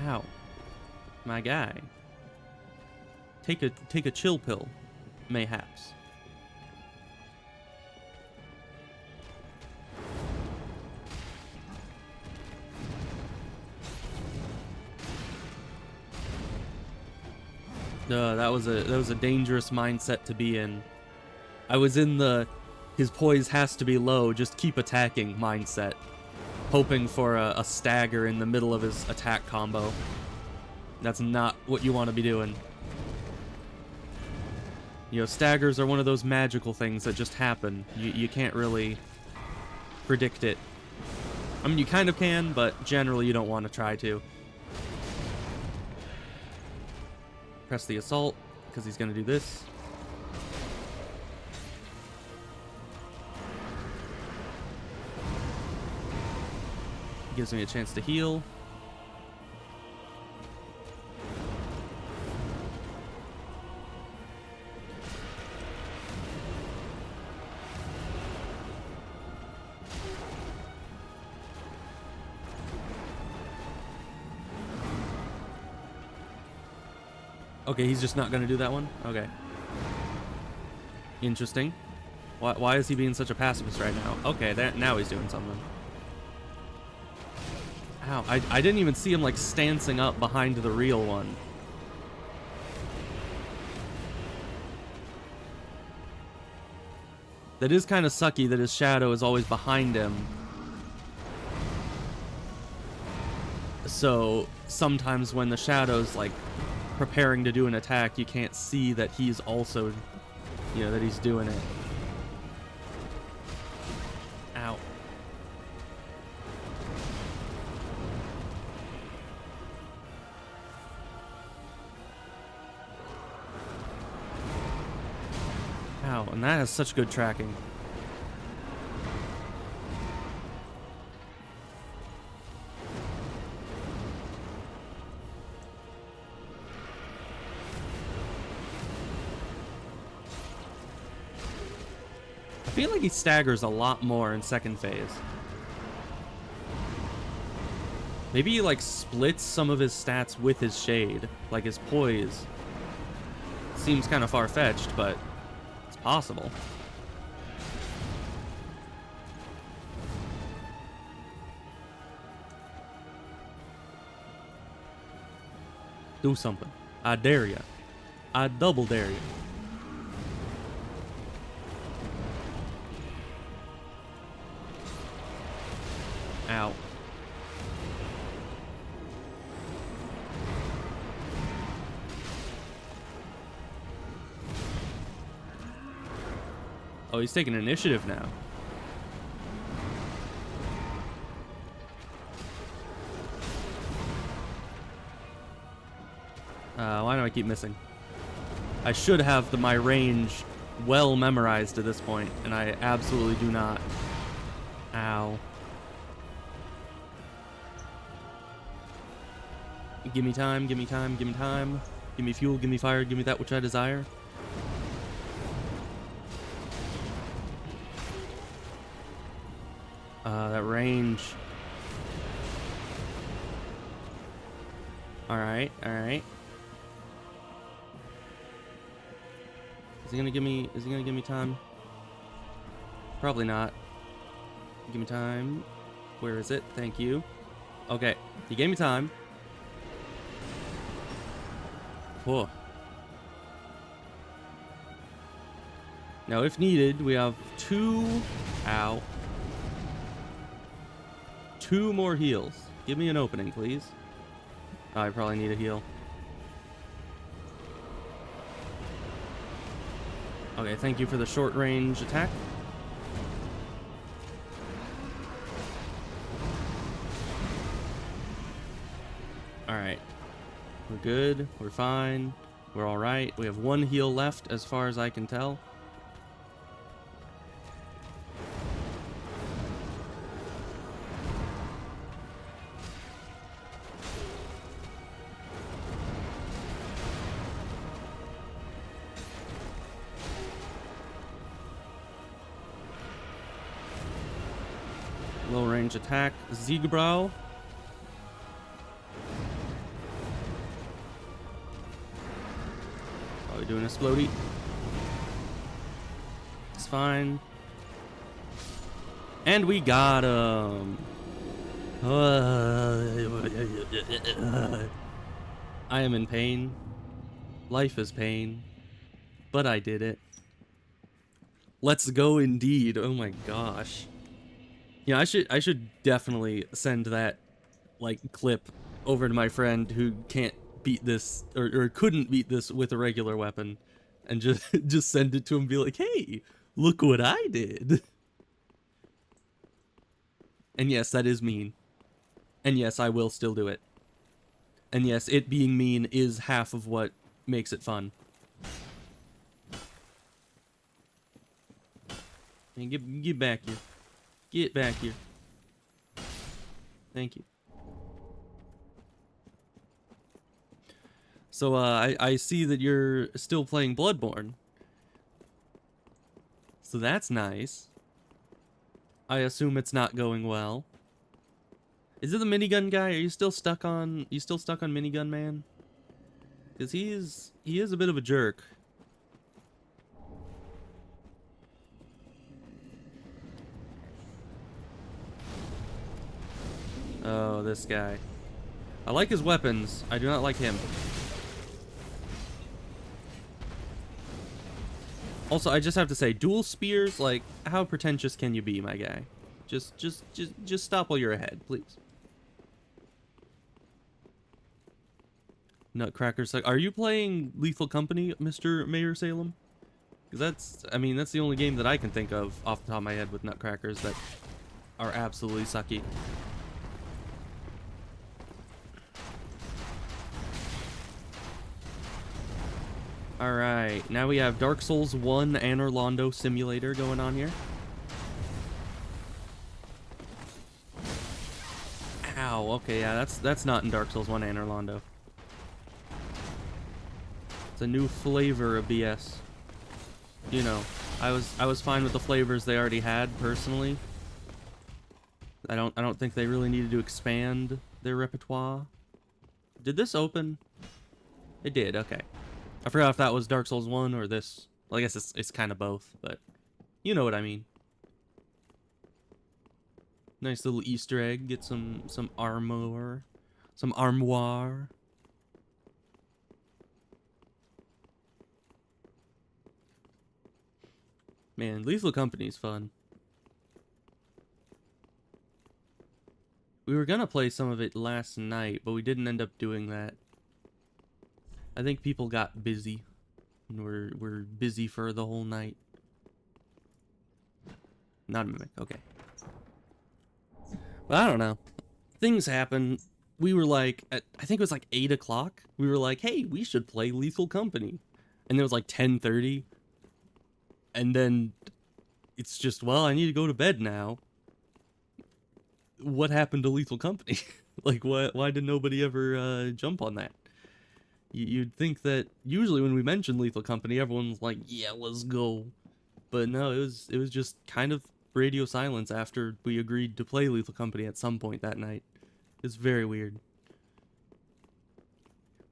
Ow. My guy. Take a chill pill, mayhaps. That was a dangerous mindset to be in. I was in the his poise has to be low, just keep attacking mindset, hoping for a stagger in the middle of his attack combo. That's not what you want to be doing. You know, staggers are one of those magical things that just happen. You can't really predict it. I mean, you kind of can, but generally you don't want to try to. Press the assault, because he's going to do this. Gives me a chance to heal. Okay, he's just not going to do that one? Okay. Interesting. Why is he being such a pacifist right now? Okay, now he's doing something. Ow, I didn't even see him, like, stancing up behind the real one. That is kind of sucky that his shadow is always behind him. So, sometimes when the shadow's, like, preparing to do an attack, you can't see that he's also, you know, that he's doing it. Ow. And that has such good tracking. I feel like he staggers a lot more in second phase. Maybe he like splits some of his stats with his shade, like his poise. Seems kind of far-fetched, but it's possible. Do something. I dare ya. I double dare ya. Ow. Oh, he's taking initiative now. Why do I keep missing? I should have my range well memorized at this point, and I absolutely do not. Ow. Give me time, give me time, give me time. Give me fuel, give me fire, give me that which I desire. That range. Alright, alright. Is he gonna give me time? Probably not. Give me time. Where is it? Thank you. Okay, he gave me time. Whoa. Now, if needed, we have two... Ow. 2 more heals. Give me an opening, please. Oh, I probably need a heal. Okay, thank you for the short range attack. Alright. We're good. We're fine. We're alright. We have 1 heal left as far as I can tell. Low range attack. Ziegbrow. Are we doing a splody? It's fine. And we got him. I am in pain. Life is pain. But I did it. Let's go indeed. Oh my gosh. Yeah, I should definitely send that like clip over to my friend who can't beat this or couldn't beat this with a regular weapon, and just send it to him and be like, hey, look what I did. And yes, that is mean. And yes, I will still do it. And yes, it being mean is half of what makes it fun. And get back here. Get back here. Thank you. So, I see that you're still playing Bloodborne. So that's nice. I assume it's not going well. Is it the minigun guy? Are you still stuck on Minigun Man? Because he is a bit of a jerk. Oh, this guy. I like his weapons. I do not like him. Also, I just have to say, dual spears, like, how pretentious can you be, my guy? Just stop while you're ahead, please. Nutcrackers, like, are you playing Lethal Company, Mr. Mayor Salem? Because that's the only game that I can think of off the top of my head with Nutcrackers that are absolutely sucky. Alright. Alright, now we have Dark Souls 1 and Orlando Simulator going on here. Ow, okay, yeah, that's not in Dark Souls 1 and Orlando. It's a new flavor of BS. You know, I was fine with the flavors they already had personally. I don't think they really needed to expand their repertoire. Did this open? It did, okay. I forgot if that was Dark Souls 1 or this. Well, I guess it's kind of both, but you know what I mean. Nice little Easter egg. Get some armor. Some armoire. Man, Lethal Company's fun. We were gonna play some of it last night, but we didn't end up doing that. I think people got busy. And we're busy for the whole night. Not a mimic, okay. But I don't know. Things happen. We were like, I think it was like 8 o'clock. We were like, hey, we should play Lethal Company. And it was like 10:30. And then it's just, well, I need to go to bed now. What happened to Lethal Company? Like, why did nobody ever jump on that? You'd think that usually when we mention Lethal Company, everyone's like, yeah, let's go. But no, it was just kind of radio silence after we agreed to play Lethal Company at some point that night. It's very weird.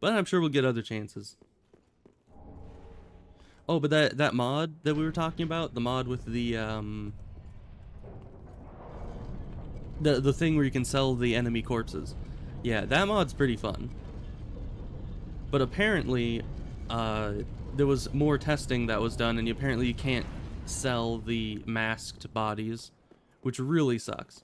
But I'm sure we'll get other chances. Oh, but that mod that we were talking about, the mod with the thing where you can sell the enemy corpses. Yeah, that mod's pretty fun. But apparently, there was more testing that was done, and apparently you can't sell the masked bodies, which really sucks.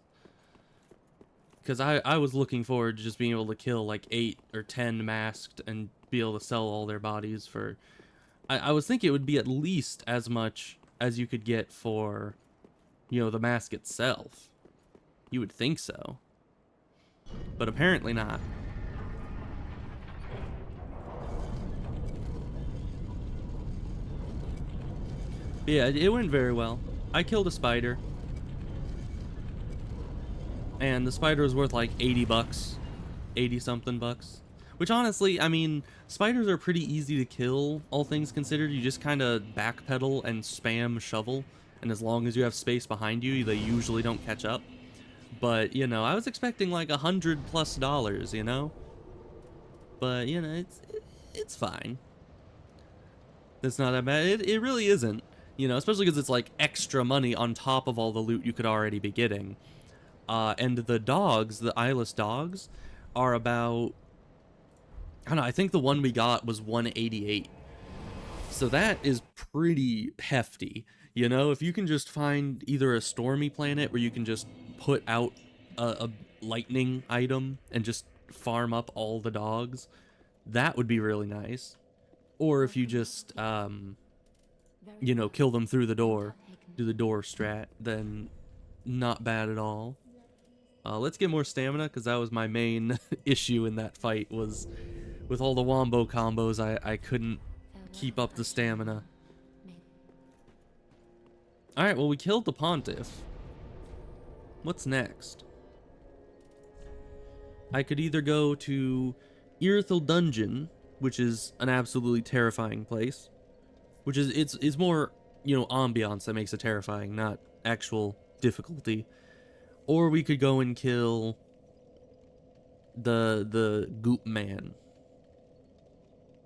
Because I was looking forward to just being able to kill like 8 or 10 masked and be able to sell all their bodies for... I was thinking it would be at least as much as you could get for, you know, the mask itself. You would think so. But apparently not. Yeah, it went very well. I killed a spider. And the spider was worth like 80 bucks. 80 something bucks. Which honestly, I mean, spiders are pretty easy to kill, all things considered. You just kind of backpedal and spam shovel. And as long as you have space behind you, they usually don't catch up. But, you know, I was expecting like $100+, you know? But, you know, it's fine. It's not that bad. It really isn't. You know, especially because it's like extra money on top of all the loot you could already be getting. And the dogs, the eyeless dogs, are about... I don't know, I think the one we got was 188. So that is pretty hefty. You know, if you can just find either a stormy planet where you can just put out a lightning item and just farm up all the dogs, that would be really nice. Or if you just, you know, kill them through the door, do the door strat, then not bad at all. Let's get more stamina, because that was my main issue in that fight, was with all the wombo combos, I couldn't keep up the stamina. Alright, well, we killed the Pontiff. What's next? I could either go to Irithel Dungeon, which is an absolutely terrifying place. Which is, it's more, you know, ambiance that makes it terrifying, not actual difficulty. Or we could go and kill the Goop Man.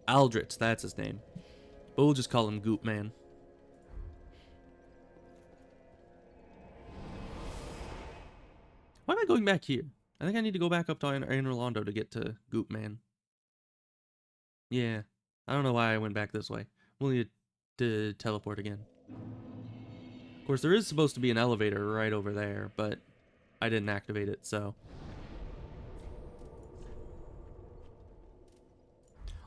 Aldrich, that's his name. But we'll just call him Goop Man. Why am I going back here? I think I need to go back up to Anne Rolando to get to Goop Man. Yeah. I don't know why I went back this way. We'll need to teleport again. Of course, there is supposed to be an elevator right over there, but I didn't activate it, so...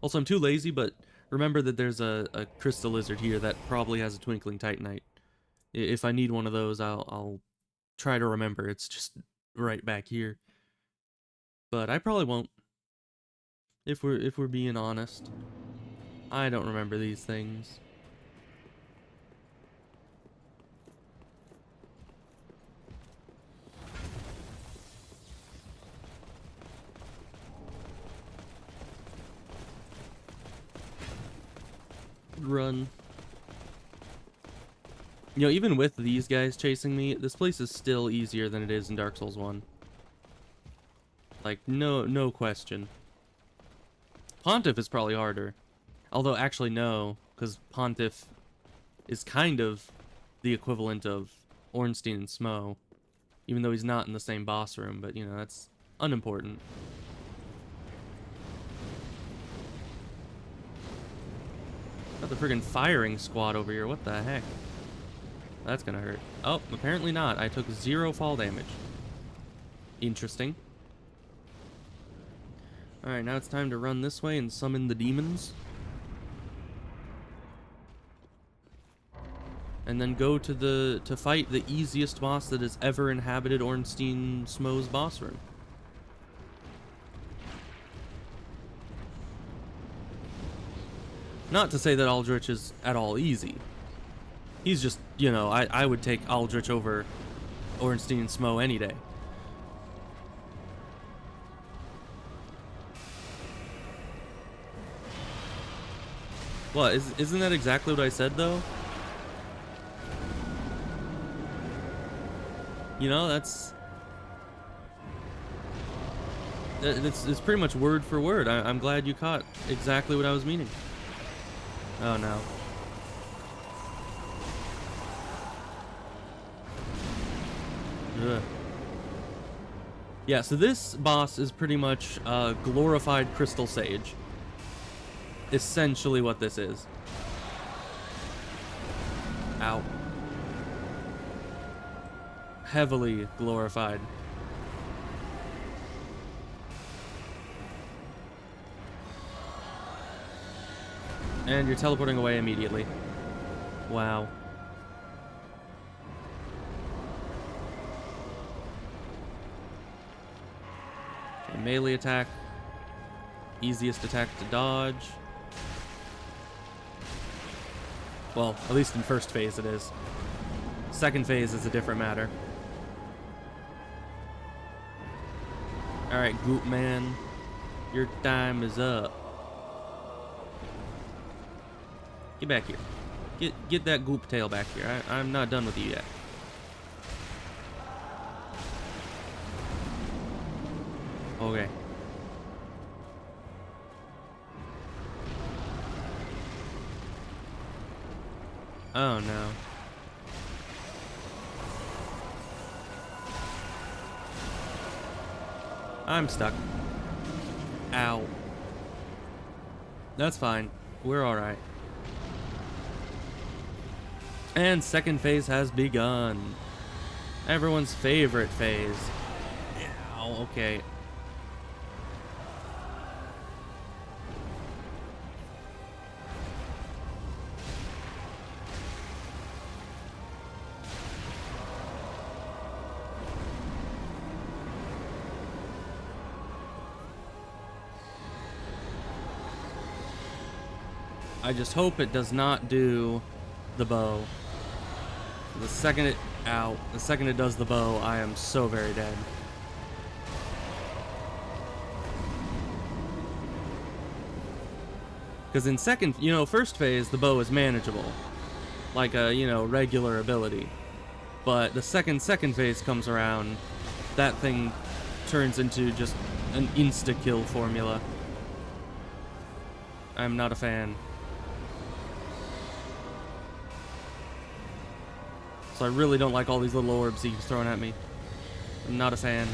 Also, I'm too lazy, but remember that there's a crystal lizard here that probably has a twinkling titanite. If I need one of those, I'll try to remember. It's just right back here. But I probably won't. If we're being honest. I don't remember these things. Run. You know, even with these guys chasing me, this place is still easier than it is in Dark Souls 1. Like, no question. Pontiff is probably harder. Although, actually, no, because Pontiff is kind of the equivalent of Ornstein and Smo. Even though he's not in the same boss room, but, you know, that's unimportant. Got the friggin' firing squad over here, what the heck? That's gonna hurt. Oh, apparently not. I took 0 fall damage. Interesting. Alright, now it's time to run this way and summon the demons. And then go to fight the easiest boss that has ever inhabited Ornstein Smo's boss room. Not to say that Aldrich is at all easy. He's just, you know, I would take Aldrich over Ornstein and Smo any day. What, isn't that exactly what I said, though? You know, it's pretty much word for word. I'm glad you caught exactly what I was meaning. Oh, no. Ugh. Yeah, so this boss is pretty much a glorified Crystal Sage. Essentially what this is. Ow. Heavily glorified. And you're teleporting away immediately. Wow. Okay, melee attack. Easiest attack to dodge. Well, at least in first phase it is. Second phase is a different matter. Alright, Goop Man. Your time is up. Get back here. Get that goop tail back here. I'm not done with you yet. Okay. Oh no. I'm stuck. Ow. That's fine. We're alright. And second phase has begun. Everyone's favorite phase. Ow, okay. I just hope it does not do the bow. The second it... Ow. The second it does the bow, I am so very dead. Because in second... You know, first phase, the bow is manageable. Like a, you know, regular ability. But the second phase comes around, that thing turns into just an insta-kill formula. I'm not a fan. So I really don't like all these little orbs he's throwing at me. I'm not a fan.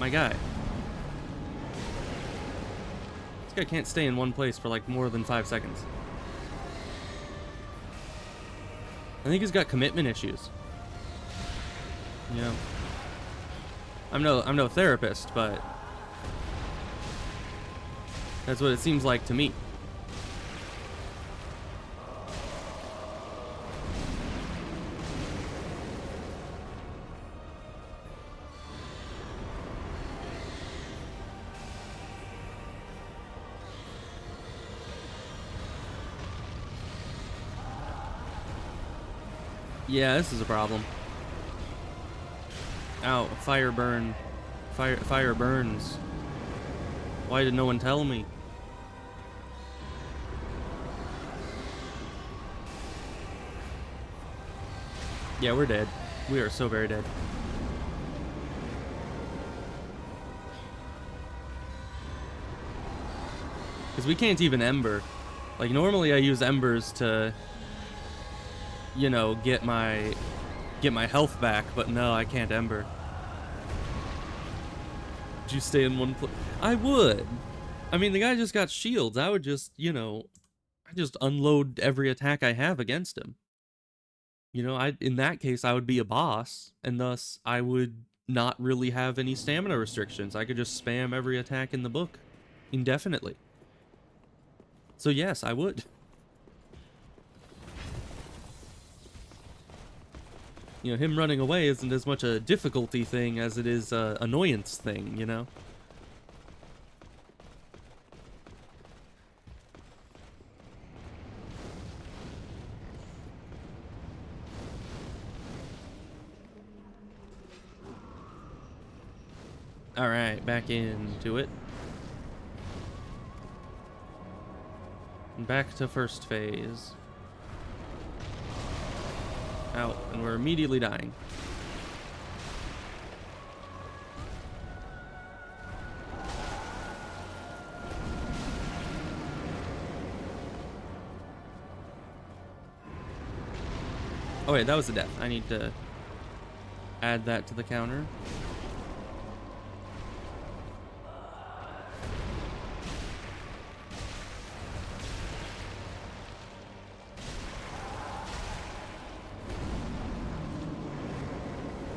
My guy. This guy can't stay in one place for like more than 5 seconds. I think he's got commitment issues. You know. I'm no therapist, but that's what it seems like to me. Yeah, this is a problem. Ow, fire burn. Fire burns. Why did no one tell me? Yeah, we're dead. We are so very dead. Because we can't even ember. Like, normally I use embers to, you know, get my health back, but no, I can't ember. Would you stay in one place? I would. I mean, the guy just got shields. I would just, you know, I just unload every attack I have against him. You know, in that case, I would be a boss, and thus I would not really have any stamina restrictions. I could just spam every attack in the book indefinitely. So yes, I would. You know, him running away isn't as much a difficulty thing as it is a annoyance thing, you know? Alright, back into it. Back to first phase. Out, and we're immediately dying. Oh wait, that was a death. I need to add that to the counter.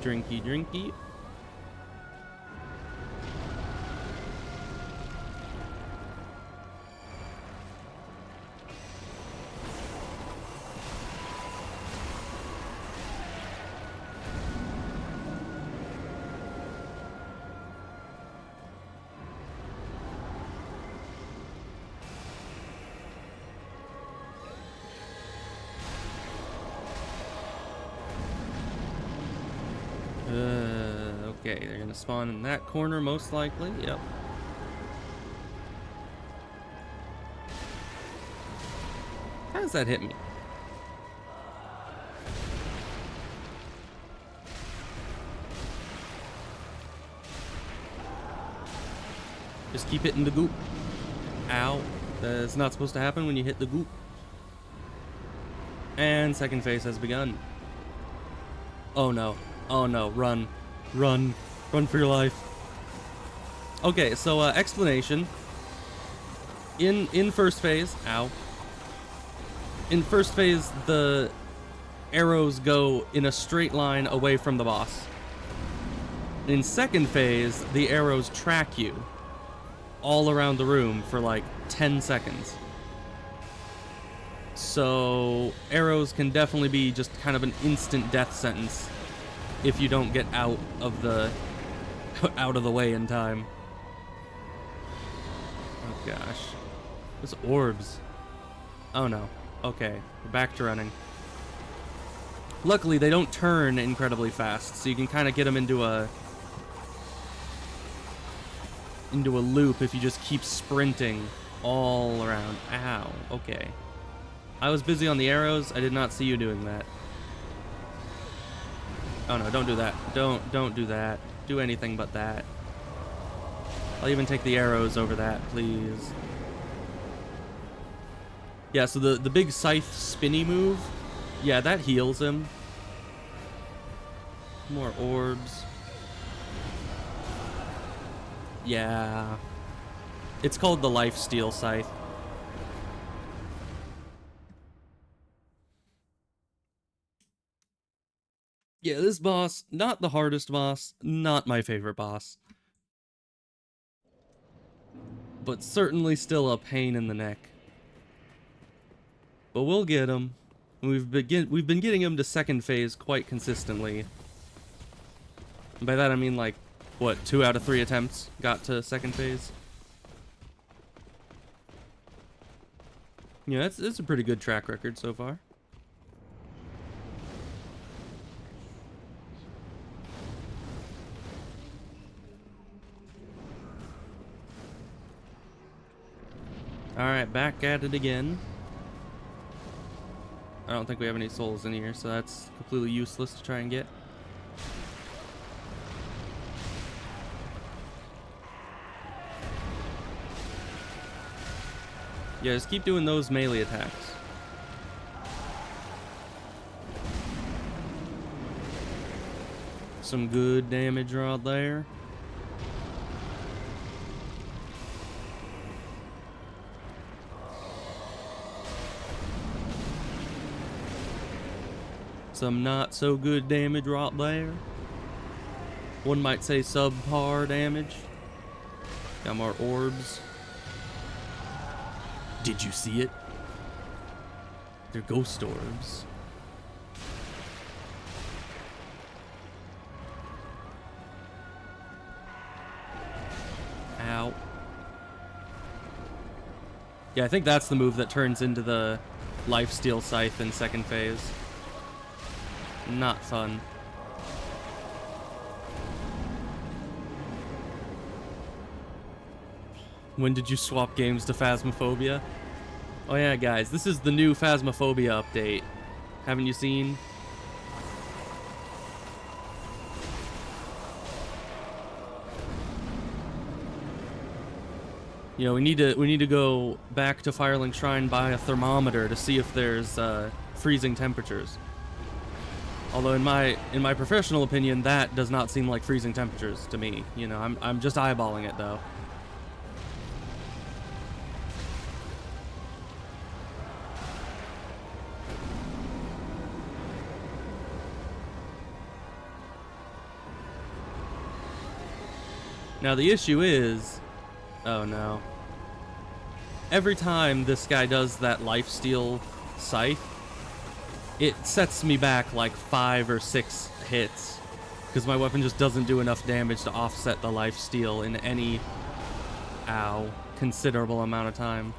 Drinky, drinky. Okay, they're gonna spawn in that corner most likely. Yep. How does that hit me? Just keep hitting the goop. Ow. That's not supposed to happen when you hit the goop. And second phase has begun. Oh no. Oh no. Run. Run. Run for your life. Okay, so explanation. In first phase, ow. In first phase, the arrows go in a straight line away from the boss. In second phase, the arrows track you all around the room for like 10 seconds. So arrows can definitely be just kind of an instant death sentence if you don't get out of the way in time. Oh gosh. Those orbs. Oh no. Okay, we're back to running. Luckily, they don't turn incredibly fast, so you can kind of get them into a loop if you just keep sprinting all around. Ow. Okay. I was busy on the arrows. I did not see you doing that. Oh no, don't do that. Don't do that. Do anything but that. I'll even take the arrows over that, please. Yeah, so the big scythe spinny move, yeah, that heals him. More orbs. Yeah. It's called the lifesteal scythe. Yeah, this boss, not the hardest boss, not my favorite boss. But certainly still a pain in the neck. But we'll get him. We've been getting him to second phase quite consistently. And by that I mean like, what, 2 out of 3 attempts got to second phase? Yeah, it's a pretty good track record so far. Alright, back at it again. I don't think we have any souls in here, so that's completely useless to try and get. Yeah, just keep doing those melee attacks. Some good damage right there. Some not so good damage right there. One might say subpar damage. Got more orbs. Did you see it? They're ghost orbs. Ow. Yeah, I think that's the move that turns into the lifesteal scythe in second phase. Not fun. When did you swap games to Phasmophobia? Oh yeah, guys, this is the new Phasmophobia update. Haven't you seen? You know, we need to go back to Firelink Shrine, buy a thermometer to see if there's freezing temperatures. Although in my professional opinion, that does not seem like freezing temperatures to me. You know, I'm just eyeballing it though. Now the issue is, oh no. Every time this guy does that lifesteal scythe, it sets me back like 5 or 6 hits because my weapon just doesn't do enough damage to offset the lifesteal in any considerable amount of time,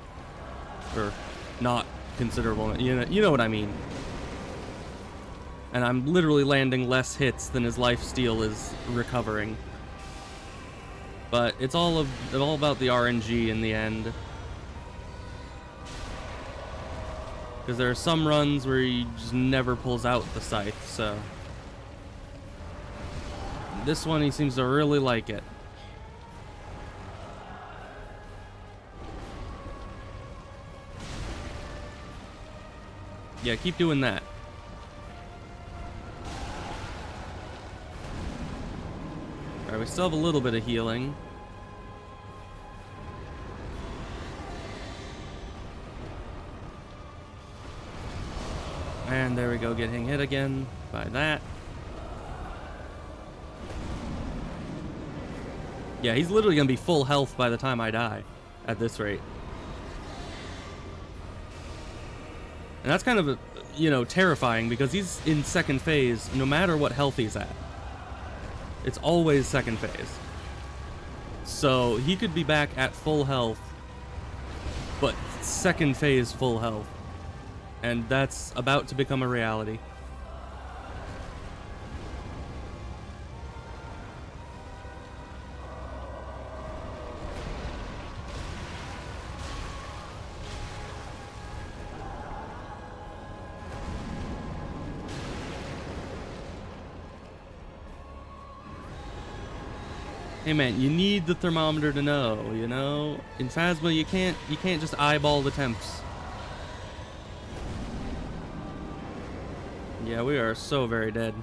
or not considerable. You know what I mean. And I'm literally landing less hits than his lifesteal is recovering. But it's all about the RNG in the end. Because there are some runs where he just never pulls out the scythe, so... This one, he seems to really like it. Yeah, keep doing that. Alright, we still have a little bit of healing. And there we go, getting hit again by that. Yeah, he's literally gonna be full health by the time I die at this rate. And that's kind of, you know, terrifying because he's in second phase no matter what health he's at. It's always second phase. So he could be back at full health, but second phase full health. And that's about to become a reality. Hey man, you need the thermometer to know, you know? In Phasma, you can't just eyeball the temps. Yeah, we are so very dead.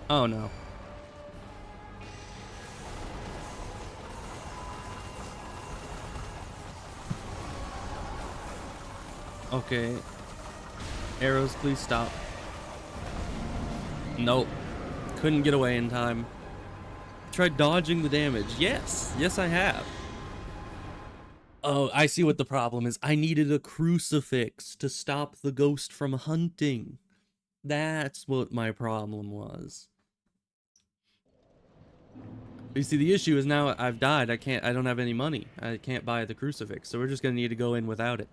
Oh no. Okay. Arrows, please stop. Nope. Couldn't get away in time. Tried dodging the damage. Yes. Yes, I have. Oh, I see what the problem is. I needed a crucifix to stop the ghost from hunting. That's what my problem was. You see, the issue is now I've died. I don't have any money. I can't buy the crucifix, so we're just gonna need to go in without it.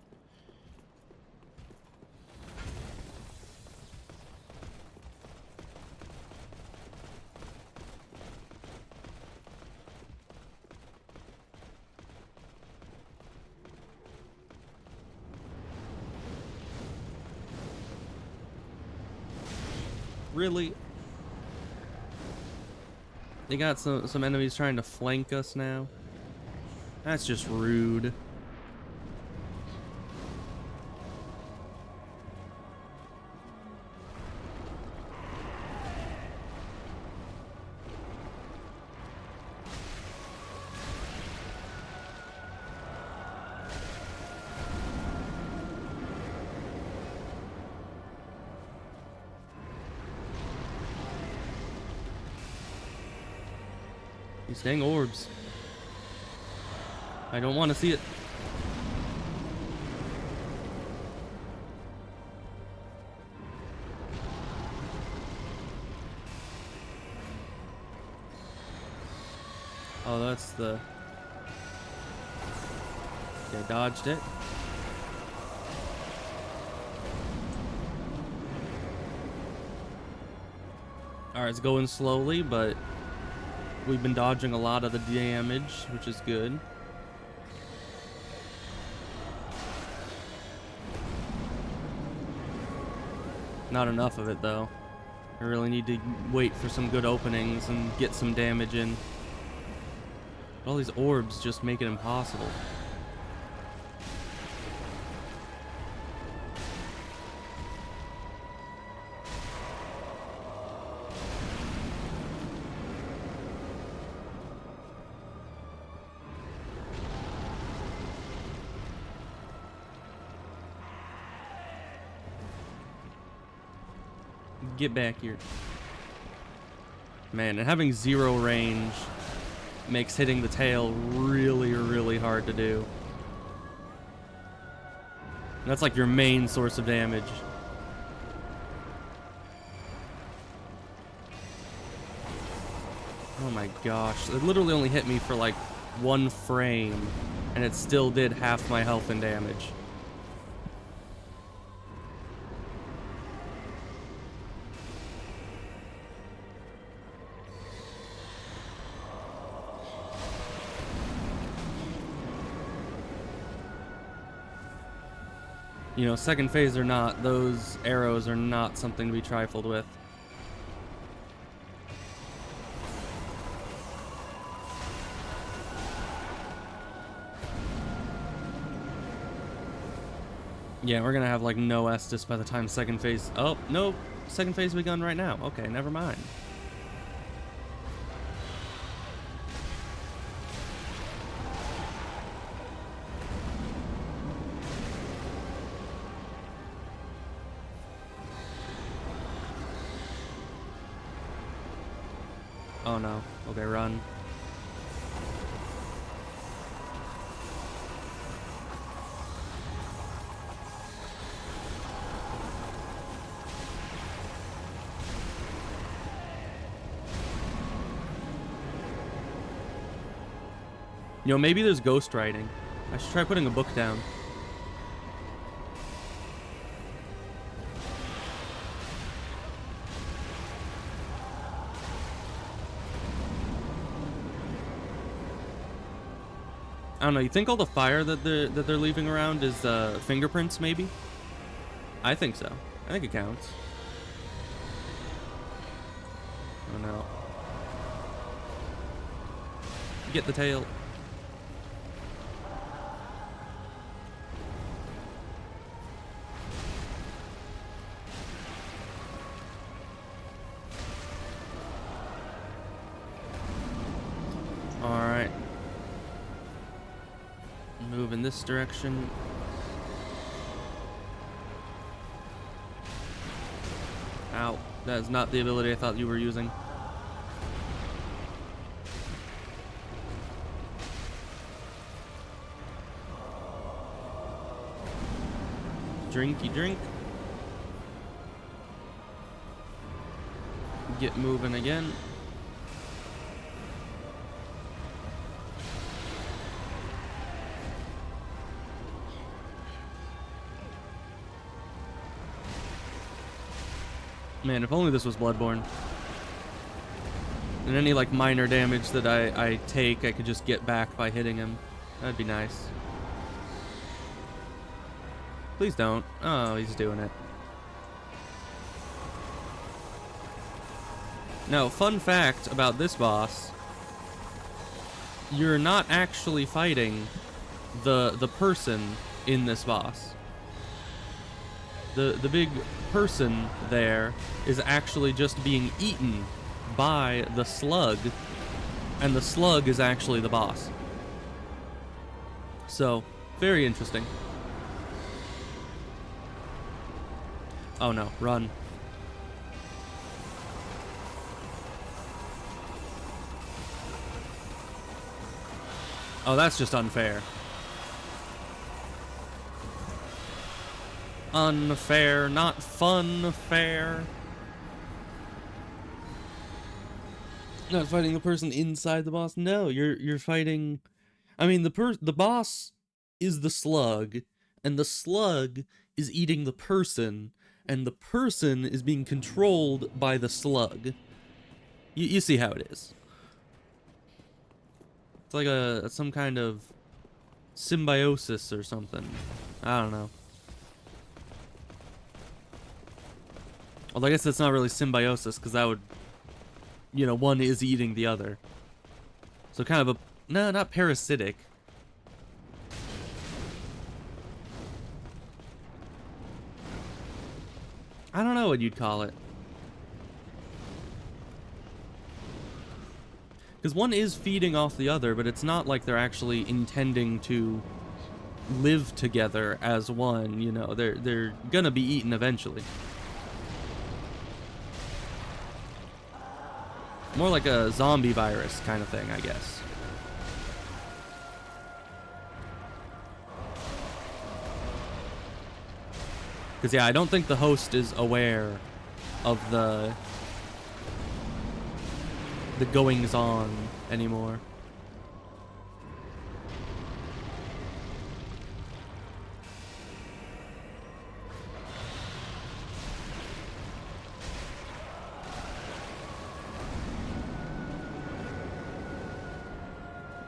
Really? They got some enemies trying to flank us now. That's just rude. These dang orbs. I don't want to see it. Oh, that's the... Okay, dodged it. Alright, it's going slowly, but we've been dodging a lot of the damage, which is good. Not enough of it, though. I really need to wait for some good openings and get some damage in. But all these orbs just make it impossible. Get back here. Man, and having 0 range makes hitting the tail really, really hard to do. And that's like your main source of damage. Oh my gosh. It literally only hit me for like 1 frame, and it still did half my health and damage. You know, second phase or not, those arrows are not something to be trifled with. Yeah, we're gonna have like no Estus by the time second phase... Oh, nope. Second phase begun right now. Okay, never mind. Oh no. Okay, run. You know, maybe there's ghost writing. I should try putting a book down. I don't know, you think all the fire that they're leaving around is fingerprints, maybe? I think so. I think it counts. Oh no. Get the tail. Alright. Move in this direction. Ow. That is not the ability I thought you were using. Drinky drink. Get moving again. Man, if only this was Bloodborne. And any, like, minor damage that I take, I could just get back by hitting him. That'd be nice. Please don't. Oh, he's doing it. Now, fun fact about this boss. You're not actually fighting the person in this boss. The big person there is actually just being eaten by the slug, and the slug is actually the boss. So, very interesting. Oh no, run. Oh, that's just unfair. Unfair, not fun fair. Not fighting the person inside the boss. No, you're fighting. I mean, the boss is the slug, and the slug is eating the person, and the person is being controlled by the slug. You see how it is. It's like some kind of symbiosis or something. I don't know. Well, I guess that's not really symbiosis, because that would, you know, one is eating the other. So kind of a, no, not parasitic. I don't know what you'd call it. Because one is feeding off the other, but it's not like they're actually intending to live together as one, you know. They're gonna be eaten eventually. More like a zombie virus kind of thing, I guess. Because, yeah, I don't think the host is aware of the goings-on anymore.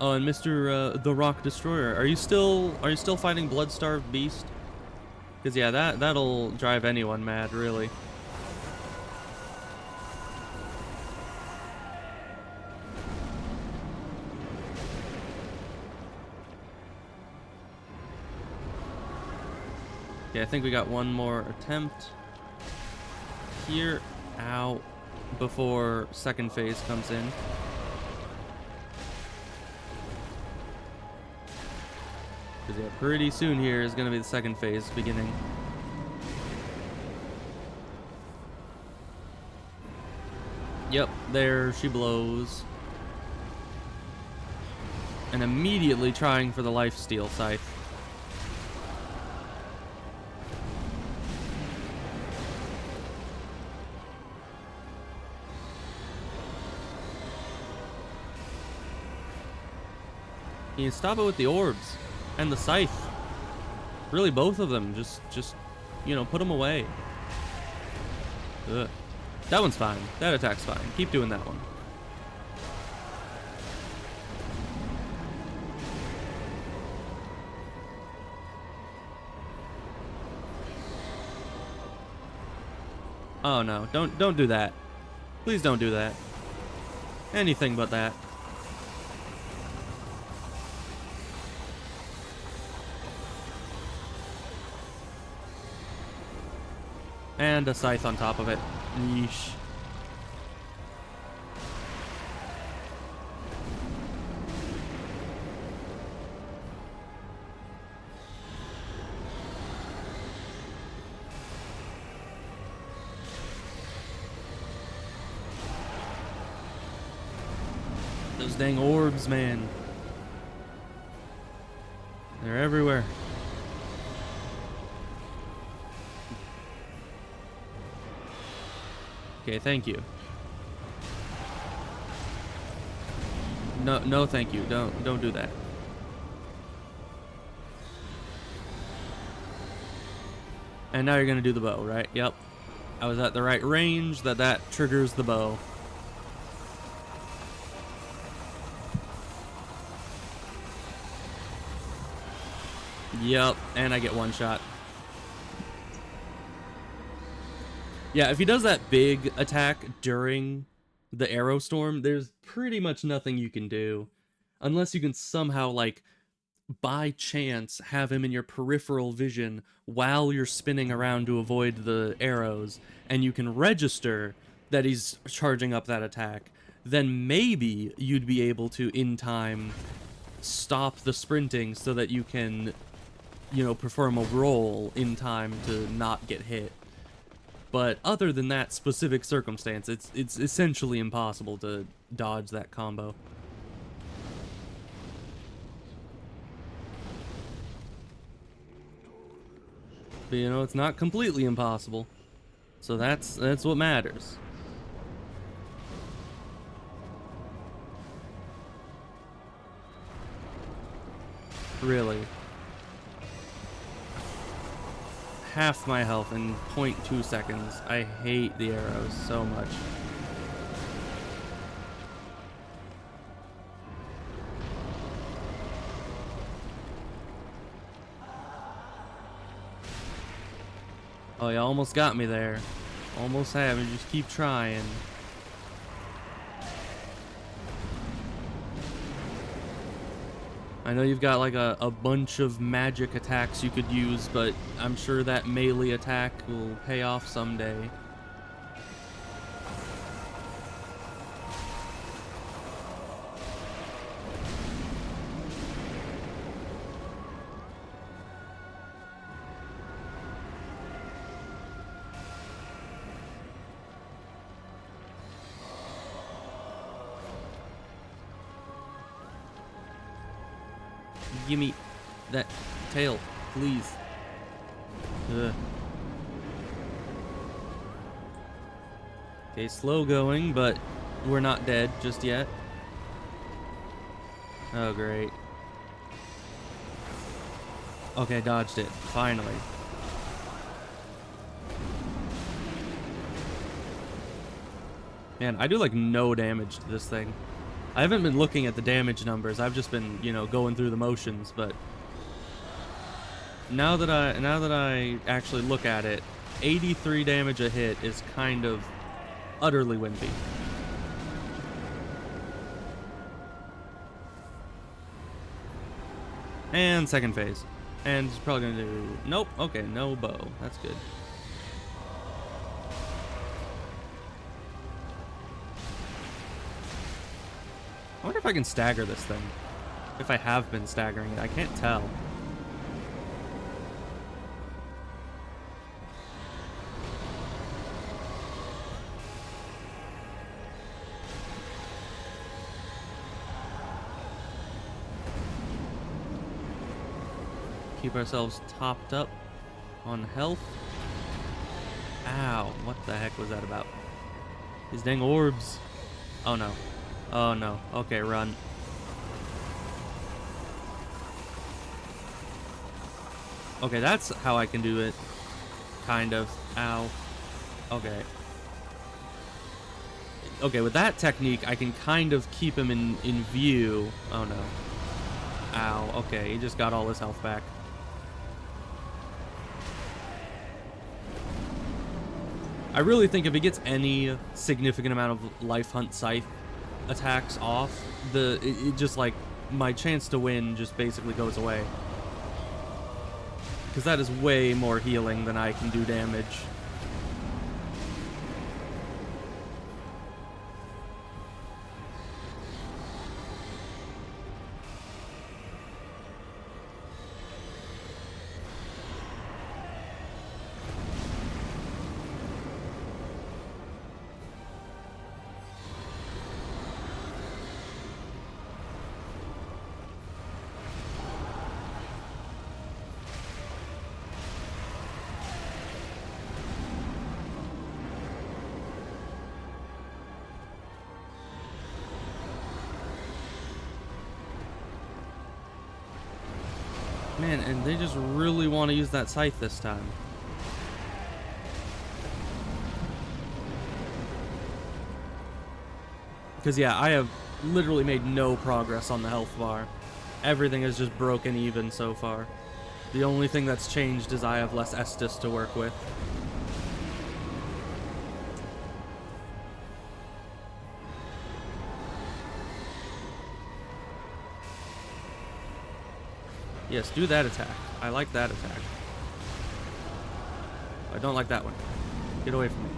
Oh, and Mr. The Rock Destroyer, are you still fighting Blood-Starved Beast? Because, yeah, that'll drive anyone mad, really. Okay, I think we got one more attempt here. Ow. Before second phase comes in. Because, yeah, pretty soon here is going to be the second phase beginning. Yep, there she blows. And immediately trying for the lifesteal scythe. You stop it with the orbs and the scythe. Really, both of them. Just you know, put them away. Ugh. That one's fine. That attack's fine. Keep doing that one. Oh no! Don't do that. Please don't do that. Anything but that. And a scythe on top of it. Yeesh. Those dang orbs, man. They're everywhere. Okay, thank you. No, thank you. Don't do that. And now you're gonna do the bow, right? Yep. I was at the right range, that triggers the bow. Yep, and I get one shot. Yeah, if he does that big attack during the arrow storm, there's pretty much nothing you can do. Unless you can somehow, like, by chance, have him in your peripheral vision while you're spinning around to avoid the arrows, and you can register that he's charging up that attack, then maybe you'd be able to, in time, stop the sprinting so that you can, you know, perform a roll in time to not get hit. But other than that specific circumstance, it's essentially impossible to dodge that combo. But you know, it's not completely impossible. So that's what matters. Really. Half my health in 0.2 seconds. I hate the arrows so much. Oh, you almost got me there. Almost have, and just keep trying. I know you've got like a bunch of magic attacks you could use, but I'm sure that melee attack will pay off someday. Give me that tail, please. Ugh. Okay, slow going, but we're not dead just yet. Oh, great. Okay, dodged it, finally. Man, I do like no damage to this thing. I haven't been looking at the damage numbers. I've just been, you know, going through the motions, but now that I actually look at it, 83 damage a hit is kind of utterly wimpy. And second phase. And it's probably gonna do... Nope, okay, no bow. That's good. I wonder if I can stagger this thing. If I have been staggering it, I can't tell. Keep ourselves topped up on health. Ow, what the heck was that about? These dang orbs. Oh no. Oh no. Okay, run. Okay, that's how I can do it. Kind of. Ow. Okay. Okay, with that technique, I can kind of keep him in view. Oh no. Ow. Okay, he just got all his health back. I really think if he gets any significant amount of Life Hunt Scythe attacks off, it just like my chance to win just basically goes away. Because that is way more healing than I can do damage. Man, and they just really want to use that scythe this time. Because, yeah, I have literally made no progress on the health bar. Everything is just broken even so far. The only thing that's changed is I have less Estus to work with. Yes, do that attack. I like that attack. I don't like that one. Get away from me.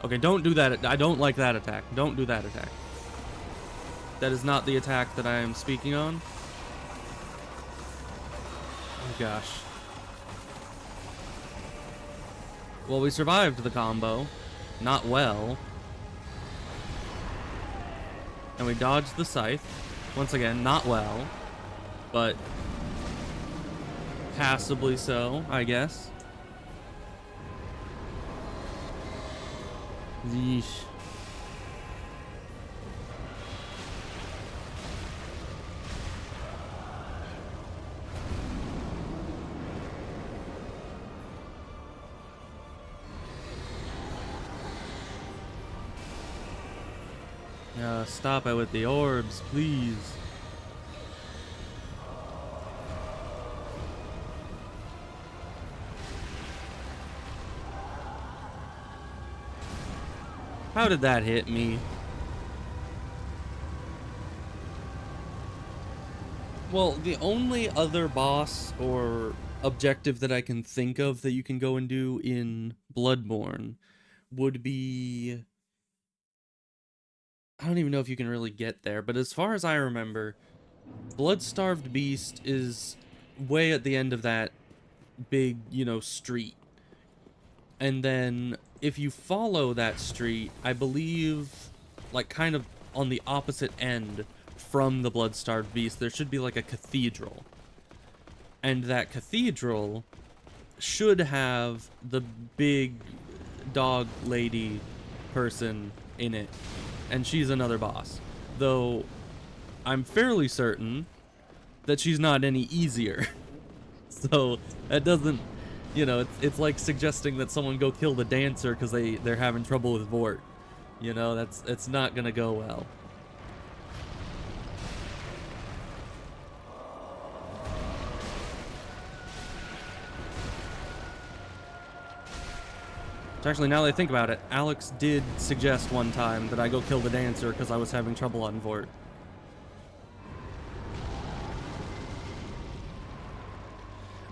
Okay, don't do that. I don't like that attack. Don't do that attack. That is not the attack that I am speaking on. Oh gosh. Well, we survived the combo. Not well. And we dodged the scythe. Once again, not well. But passably so, I guess. Yeesh. Stop it with the orbs, please. How did that hit me? Well, the only other boss or objective that I can think of that you can go and do in Bloodborne would be... I don't even know if you can really get there, but as far as I remember, Blood-Starved Beast is way at the end of that big, you know, street. And then if you follow that street, I believe, like, kind of on the opposite end from the Blood-Starved Beast, there should be, like, a cathedral. And that cathedral should have the big dog lady person in it. And she's another boss. Though, I'm fairly certain that she's not any easier. So, that doesn't... You know, it's like suggesting that someone go kill the dancer because they're having trouble with Vort. You know, it's not gonna go well. Actually, now that I think about it, Alex did suggest one time that I go kill the dancer because I was having trouble on Vort.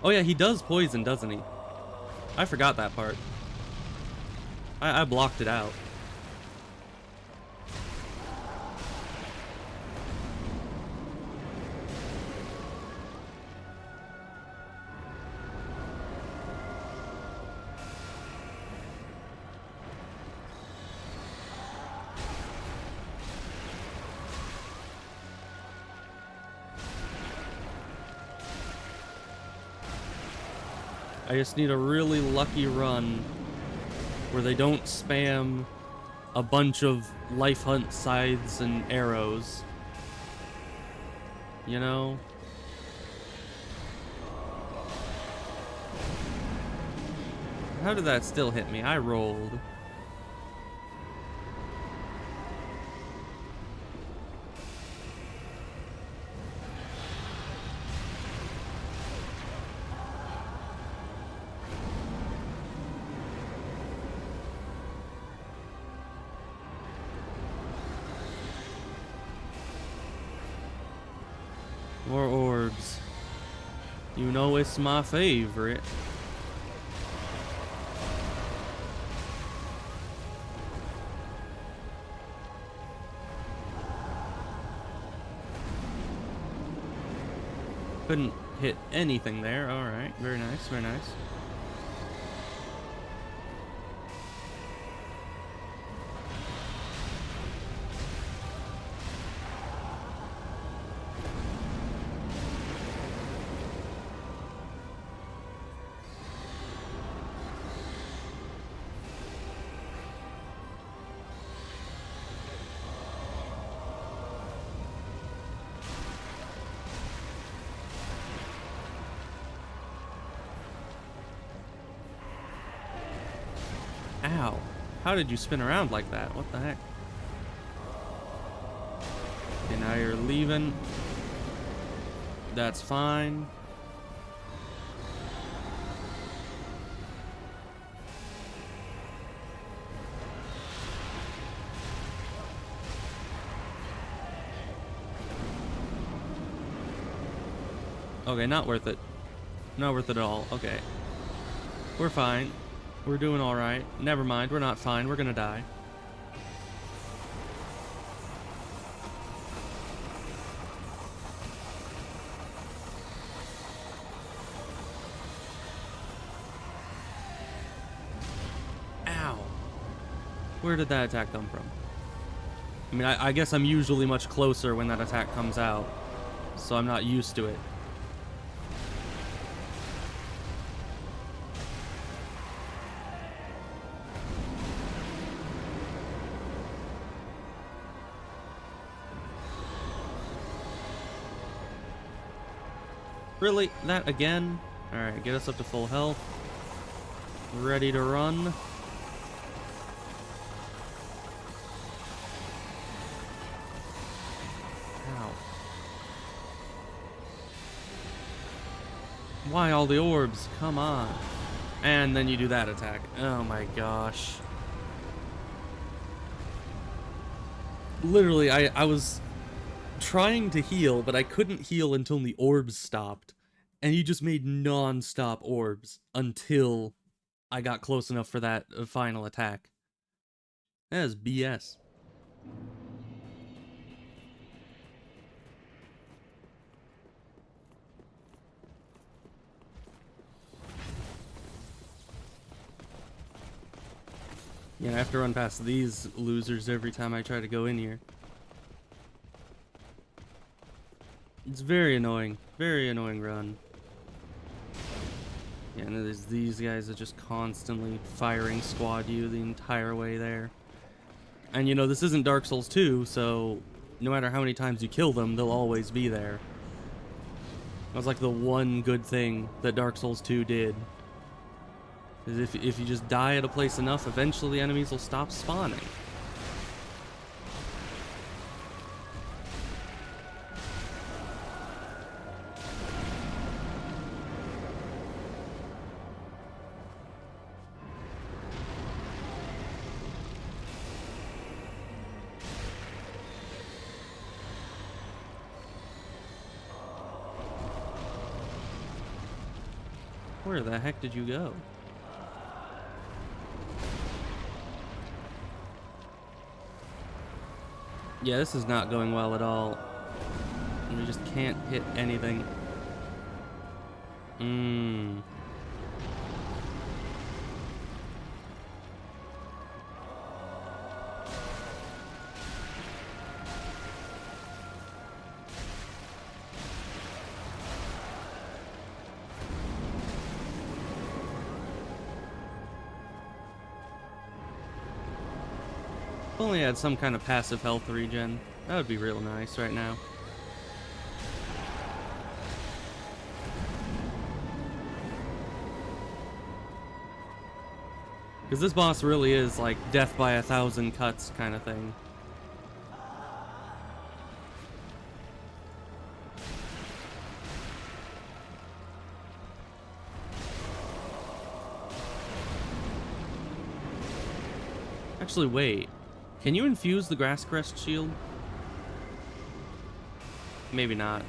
Oh yeah, he does poison, doesn't he? I forgot that part. I blocked it out. I just need a really lucky run where they don't spam a bunch of life hunt scythes and arrows. You know? How did that still hit me? I rolled. More orbs. You know it's my favorite. Couldn't hit anything there. Alright, very nice, very nice. Ow. How did you spin around like that? What the heck? Okay, now you're leaving. That's fine. Okay, not worth it. Not worth it at all. Okay. We're fine. We're doing alright. Never mind, we're not fine. We're gonna die. Ow. Where did that attack come from? I mean, I guess I'm usually much closer when that attack comes out, so I'm not used to it. Really? That again? Alright, get us up to full health. Ready to run. Ow. Why all the orbs? Come on. And then you do that attack. Oh my gosh. Literally, I was trying to heal, but I couldn't heal until the orbs stopped. And he just made non-stop orbs until I got close enough for that final attack. That is BS. Yeah, I have to run past these losers every time I try to go in here. It's very annoying run. Yeah, and there's these guys that just constantly firing squad you the entire way there. And you know, this isn't Dark Souls 2, so no matter how many times you kill them, they'll always be there. That was like the one good thing that Dark Souls 2 did. Is if you just die at a place enough, eventually the enemies will stop spawning. Where the heck did you go? Yeah, this is not going well at all. We just can't hit anything. If only I had some kind of passive health regen. That would be real nice right now. Because this boss really is like death by 1,000 cuts kind of thing. Actually, wait. Can you infuse the Grass Crest shield? Maybe not.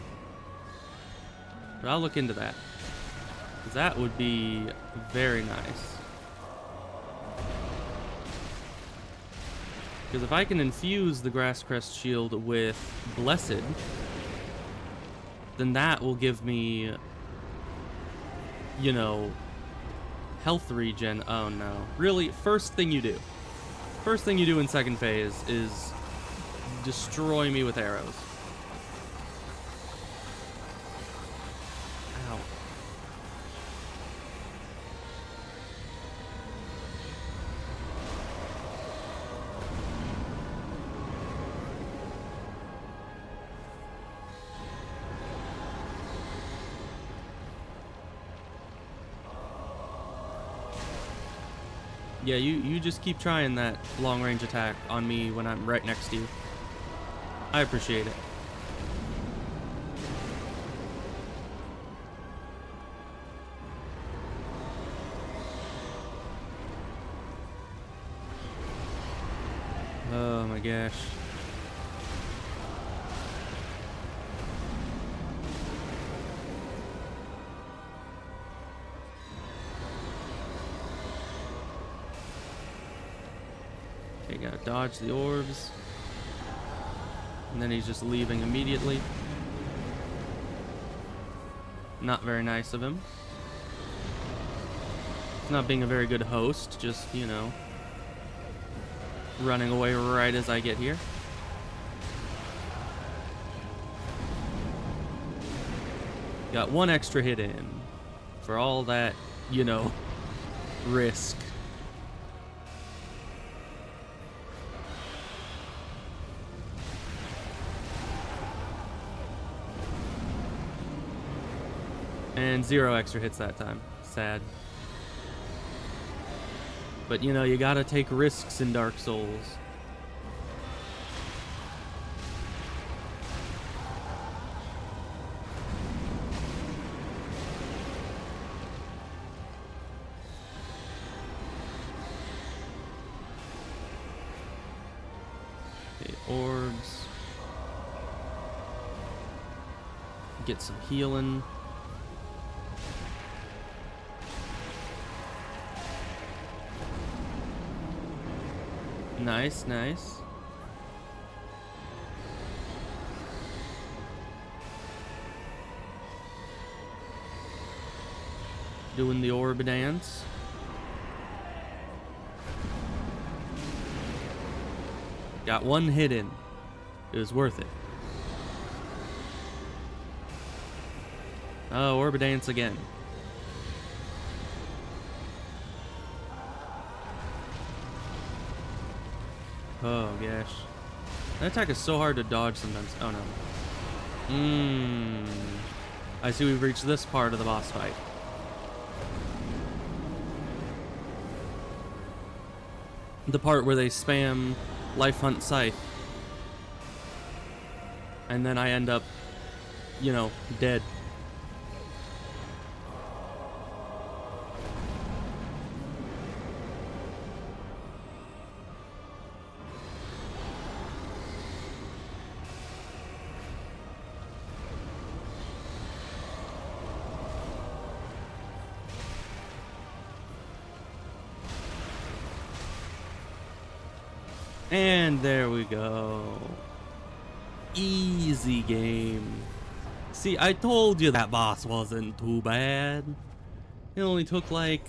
But I'll look into that. Because that would be very nice. Because if I can infuse the Grass Crest shield with Blessed, then that will give me, you know, health regen. Oh no. Really, first thing you do. First thing you do in second phase is destroy me with arrows. Ow. Yeah, you just keep trying that long-range attack on me when I'm right next to you. I appreciate it. Oh my gosh. Okay, gotta dodge the orbs. And then he's just leaving immediately. Not very nice of him. He's not being a very good host, just, you know, running away right as I get here. Got one extra hit in for all that, you know, risk. And 0 extra hits that time. Sad. But you know, you gotta take risks in Dark Souls. Okay, orbs. Get some healing. Nice, nice. Doing the orb dance. Got one hit in. It was worth it. Oh, orb dance again. Oh gosh. That attack is so hard to dodge sometimes. Oh no. I see we've reached this part of the boss fight. The part where they spam Life Hunt Scythe. And then I end up, you know, dead. And there we go. Easy game. See, I told you that boss wasn't too bad. It only took like,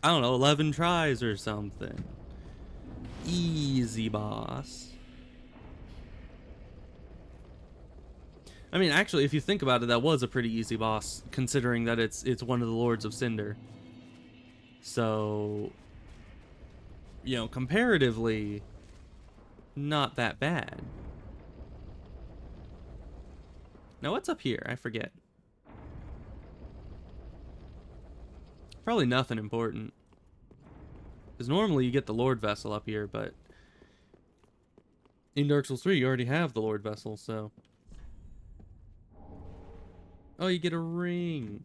I don't know, 11 tries or something. Easy boss. I mean, actually, if you think about it, that was a pretty easy boss, considering that it's one of the Lords of Cinder. So, you know, comparatively, not that bad. Now, what's up here? I forget. Probably nothing important. Because normally you get the Lord Vessel up here, but in Dark Souls 3 you already have the Lord Vessel, so... Oh, you get a ring.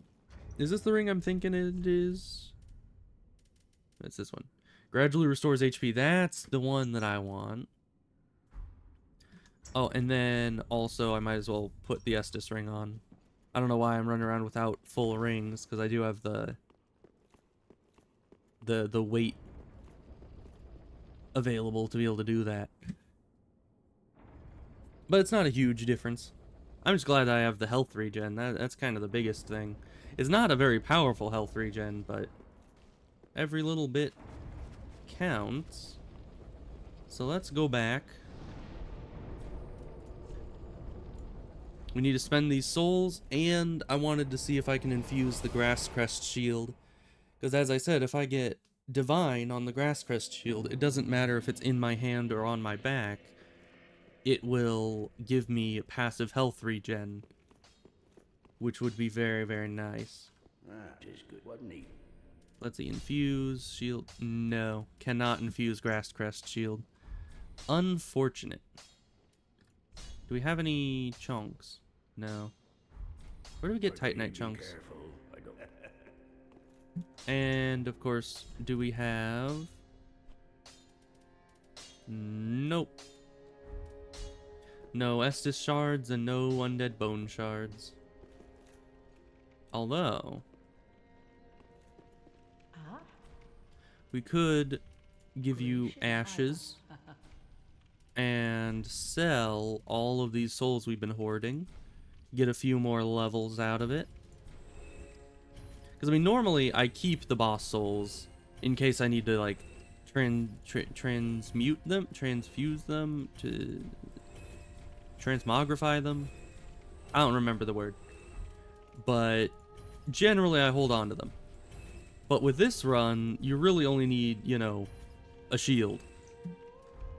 Is this the ring I'm thinking it is? It's this one. Gradually restores HP. That's the one that I want. Oh, and then also I might as well put the Estus ring on. I don't know why I'm running around without full rings, because I do have the weight available to be able to do that. But it's not a huge difference. I'm just glad I have the health regen. That's kind of the biggest thing. It's not a very powerful health regen, but every little bit counts. So let's go back. We need to spend these souls, and I wanted to see if I can infuse the Grass Crest Shield. Because as I said, if I get Divine on the Grass Crest Shield, it doesn't matter if it's in my hand or on my back. It will give me passive health regen, which would be very, very nice. Ah, just good, wasn't he? Let's see, infuse shield. No, cannot infuse grass crest shield. Unfortunate. Do we have any chunks? No. Where do we get Titanite chunks? And of course, do we have? Nope. No Estus shards and no undead bone shards. Although we could give you ashes and sell all of these souls we've been hoarding. Get a few more levels out of it. Because, I mean, normally I keep the boss souls in case I need to, like, transmute them, transfuse them, to transmogrify them. I don't remember the word. But generally I hold on to them. But with this run, you really only need, you know, a shield.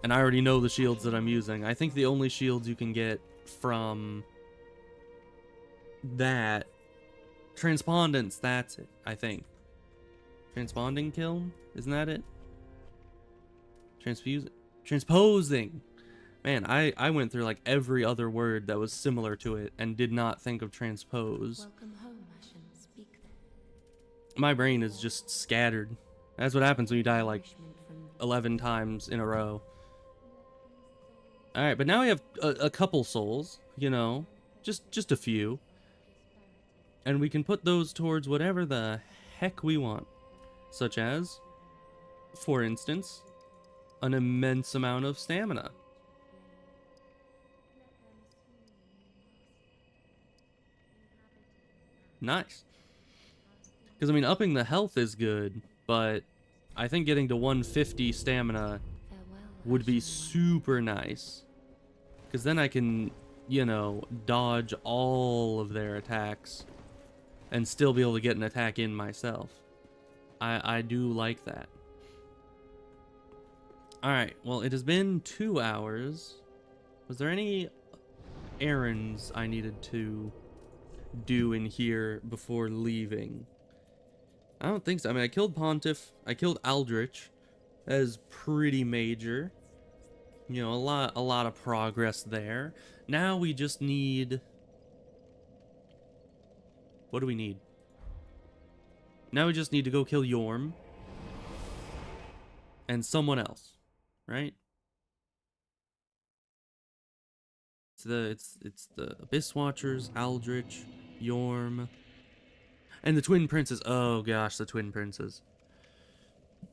And I already know the shields that I'm using. I think the only shields you can get from that... Transpondence, that's it, I think. Transponding kiln? Isn't that it? Transposing! Man, I went through like every other word that was similar to it and did not think of transpose. Welcome home, Ashen. Speak then. My brain is just scattered. That's what happens when you die like 11 times in a row. Alright, but now we have a couple souls, you know. Just a few. And we can put those towards whatever the heck we want. Such as, for instance, an immense amount of stamina. Nice. Because, I mean, upping the health is good, but I think getting to 150 stamina would be super nice. Because then I can, you know, dodge all of their attacks and still be able to get an attack in myself. I do like that. Alright, well, it has been 2 hours. Was there any errands I needed to do in here before leaving? I don't think so. I mean, I killed Pontiff. I killed Aldrich. That is pretty major. You know, a lot of progress there. Now we just need... What do we need? Now we just need to go kill Yorm. And someone else. Right? It's the Abyss Watchers, Aldrich, Yorm, and the Twin Princes. Oh gosh, the Twin Princes.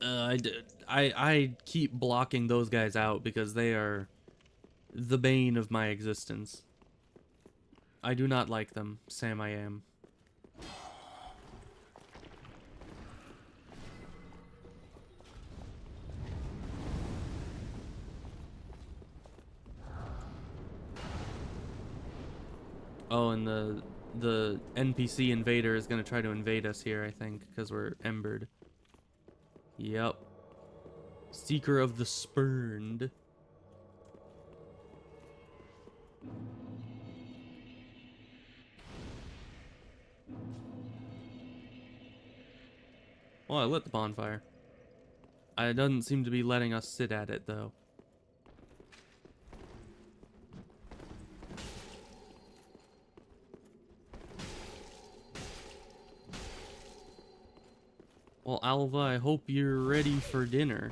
I keep blocking those guys out because they are the bane of my existence. I do not like them, Sam I am. Oh, and the NPC invader is gonna try to invade us here, I think, because we're embered. Yep. Seeker of the Spurned. Well, I lit the bonfire. It doesn't seem to be letting us sit at it, though. Well, Alva, I hope you're ready for dinner.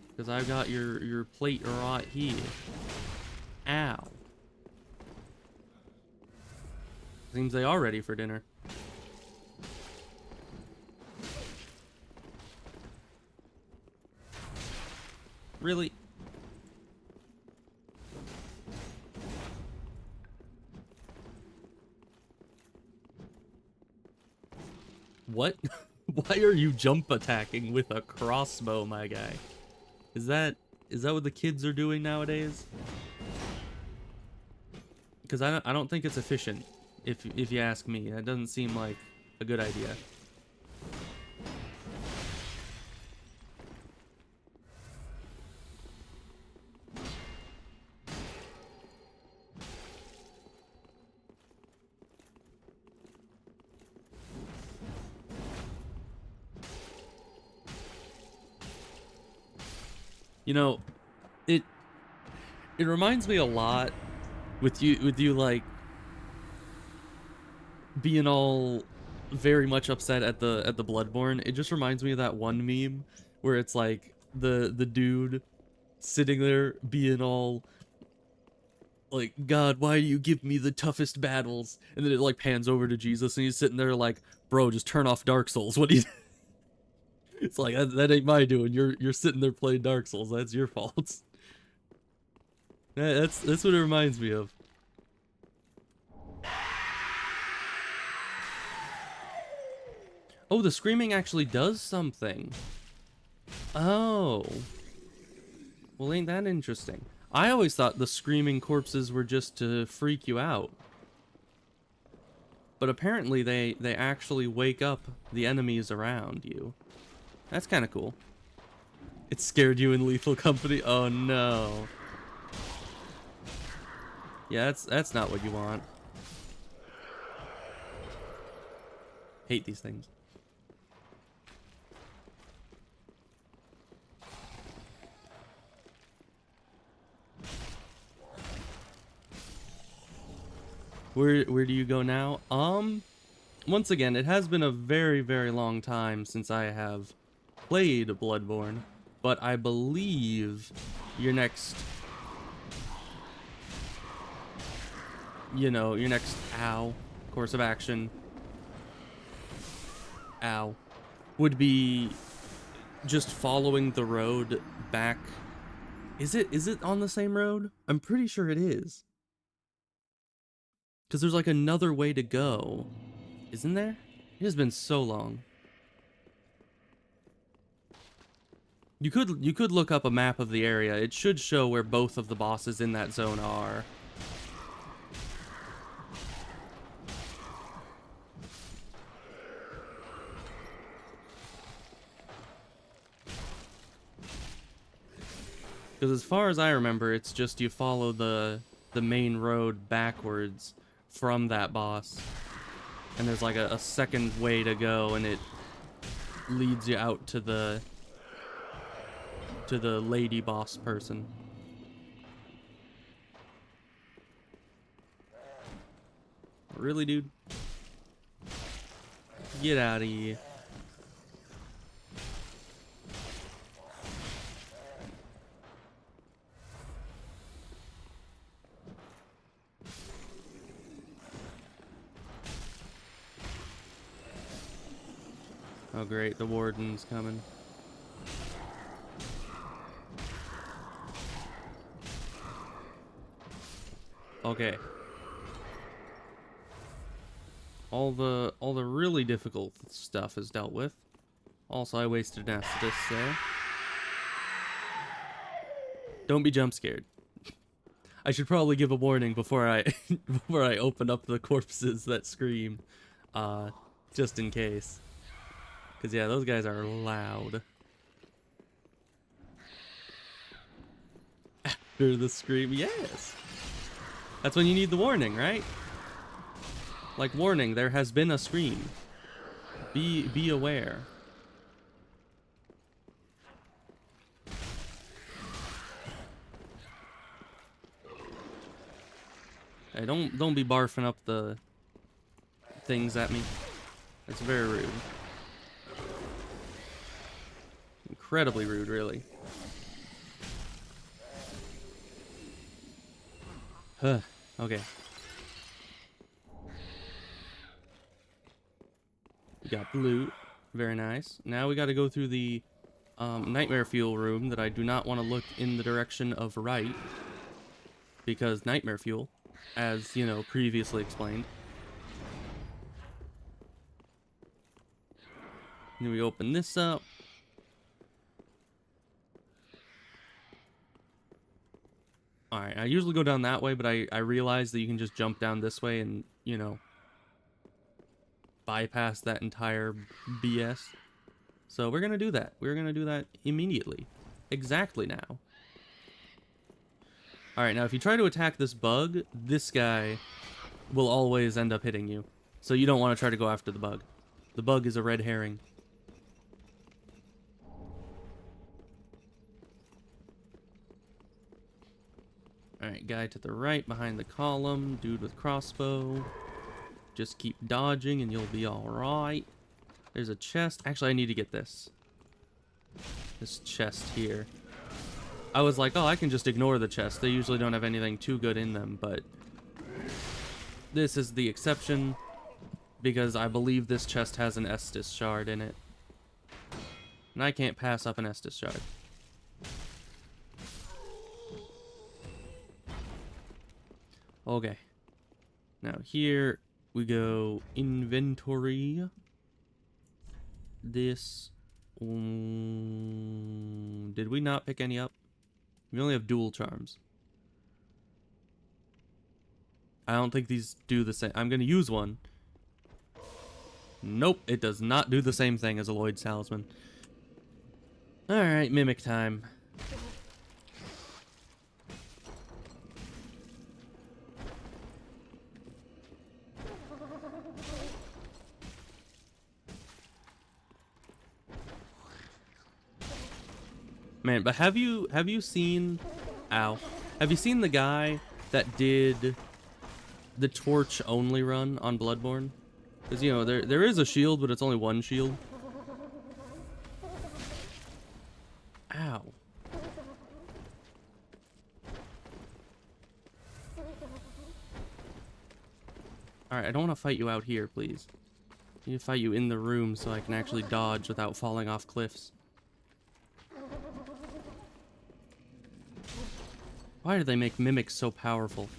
Because I've got your plate right here. Ow. Seems they are ready for dinner. Really? What? Why are you jump attacking with a crossbow, my guy? Is that what the kids are doing nowadays? Because I don't think it's efficient, if you ask me. That doesn't seem like a good idea. You know, it reminds me a lot with you like being all very much upset at the Bloodborne. It just reminds me of that one meme where it's like the dude sitting there being all like, God, why do you give me the toughest battles? And then it like pans over to Jesus and he's sitting there like, bro, just turn off Dark Souls. What do you It's like that ain't my doing. You're sitting there playing Dark Souls. That's your fault. That's what it reminds me of. Oh, the screaming actually does something. Oh. Well, ain't that interesting? I always thought the screaming corpses were just to freak you out. But apparently they actually wake up the enemies around you. That's kind of cool. It scared you in Lethal Company? Oh no. Yeah, that's not what you want. Hate these things. Where do you go now? Once again, it has been a very, very long time since I have played Bloodborne, but I believe your next, your next course of action, would be just following the road back. Is it on the same road? I'm pretty sure it is. Because there's like another way to go. Isn't there? It has been so long. You could look up a map of the area. It should show where both of the bosses in that zone are. Because as far as I remember, it's just you follow the main road backwards from that boss. And there's like a second way to go, and it leads you out to the lady boss person. Really, dude? Get out of here. Oh great, the warden's coming. Okay. All the really difficult stuff is dealt with. Also, I wasted an Estus there. Don't be jump scared. I should probably give a warning before I before I open up the corpses that scream, just in case. Cause yeah, those guys are loud. After the scream, yes. That's when you need the warning, right? Like, warning, there has been a scream. Be aware. Hey, don't be barfing up the things at me. That's very rude. Incredibly rude, really. Huh. Okay. We got blue. Very nice. Now we got to go through the nightmare fuel room that I do not want to look in the direction of right. Because nightmare fuel, as, you know, previously explained. Then we open this up. Alright, I usually go down that way, but I realize that you can just jump down this way and, you know, bypass that entire BS. So we're gonna do that. We're gonna do that immediately. Exactly now. Alright, now if you try to attack this bug, this guy will always end up hitting you. So you don't want to try to go after the bug. The bug is a red herring. Alright, guy to the right behind the column. Dude with crossbow. Just keep dodging and you'll be alright. There's a chest. Actually, I need to get this. This chest here. I was like, oh, I can just ignore the chest. They usually don't have anything too good in them, but this is the exception because I believe this chest has an Estus shard in it. And I can't pass up an Estus shard. Okay. Now here we go inventory. This... did we not pick any up? We only have dual charms. I don't think these do the same. I'm going to use one. Nope, it does not do the same thing as a Lloyd Talisman. Alright, mimic time. Man, but have you seen... Ow. Have you seen the guy that did the torch only run on Bloodborne? Because, you know, there is a shield, but it's only one shield. Ow. Alright, I don't want to fight you out here, please. I need to fight you in the room so I can actually dodge without falling off cliffs. Why do they make mimics so powerful?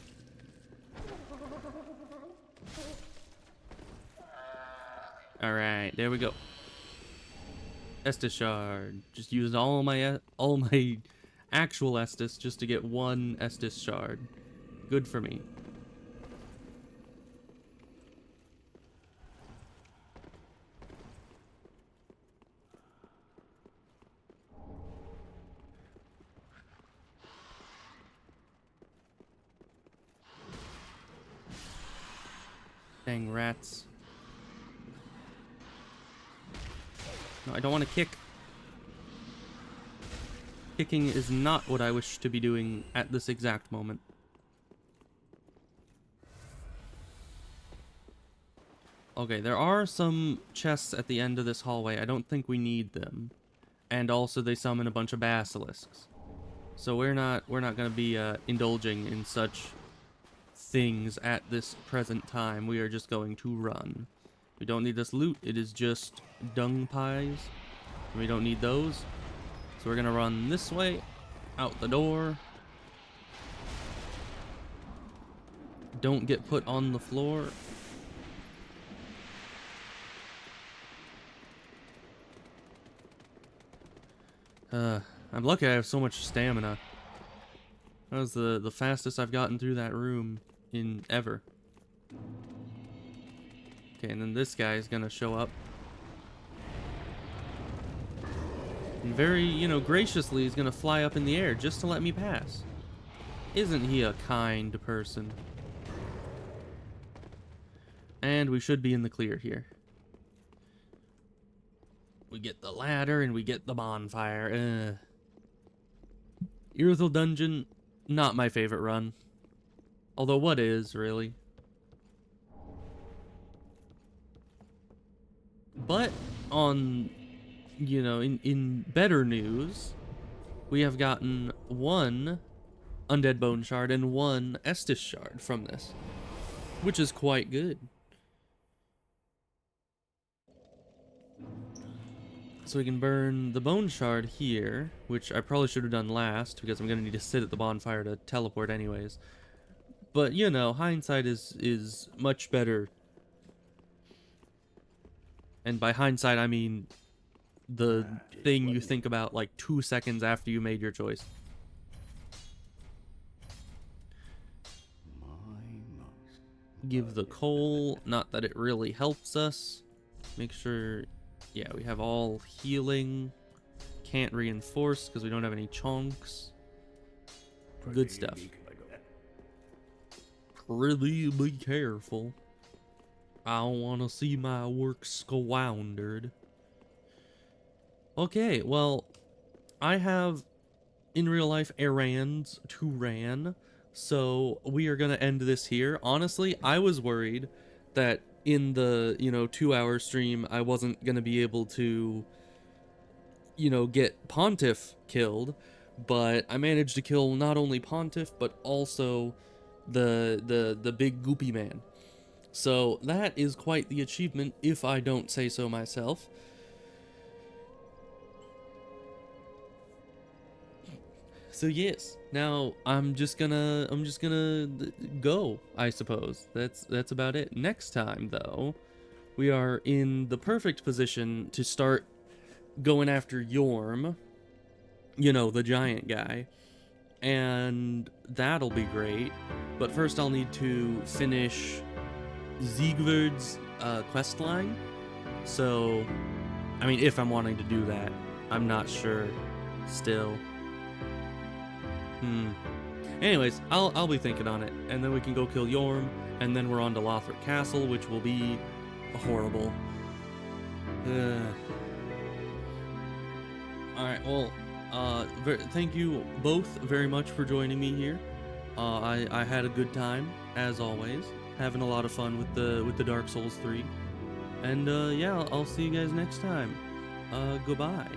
Alright, there we go. Estus shard. Just used all my actual Estus just to get one Estus shard. Good for me. Dang rats. No, I don't want to kick. Kicking is not what I wish to be doing at this exact moment. Okay, there are some chests at the end of this hallway. I don't think we need them. And also they summon a bunch of basilisks. So we're not going to be indulging in such things at this present time. We are just going to run. We don't need this loot. It is just dung pies. We don't need those. So we're gonna run this way, out the door. Don't get put on the floor. I'm lucky I have so much stamina. That was the fastest I've gotten through that room in ever. Okay, and then this guy is gonna show up. And very, you know, graciously he's gonna fly up in the air just to let me pass. Isn't he a kind person? And we should be in the clear here. We get the ladder and we get the bonfire. Irithel Dungeon, not my favorite run. Although what is, really? But on, you know, in better news, we have gotten one Undead Bone Shard and one Estus Shard from this, which is quite good. So we can burn the Bone Shard here, which I probably should have done last, because I'm going to need to sit at the bonfire to teleport anyways. But, you know, hindsight is much better. And by hindsight, I mean the thing you think about like 2 seconds after you made your choice. Give the coal, not that it really helps us. Make sure, yeah, we have all healing. Can't reinforce because we don't have any chunks. Good stuff. Really be careful. I don't want to see my work squandered. Okay, well, I have, in real life, errands to ran. So we are going to end this here. Honestly, I was worried that in the, 2-hour stream, I wasn't going to be able to, get Pontiff killed, but I managed to kill not only Pontiff, but also the big goopy man. So that is quite the achievement, if I don't say so myself. So yes, now I'm just gonna go, I suppose. That's about it. Next time though, we are in the perfect position to start going after Yorm, the giant guy. And that'll be great. But first I'll need to finish Siegward's quest line. So, I mean, if I'm wanting to do that, I'm not sure still. Anyways, I'll be thinking on it, and then we can go kill Yorm, and then we're on to Lothric Castle, which will be horrible. Alright, well, thank you both very much for joining me here. I had a good time, as always, having a lot of fun with the Dark Souls 3. And yeah, I'll see you guys next time. Goodbye.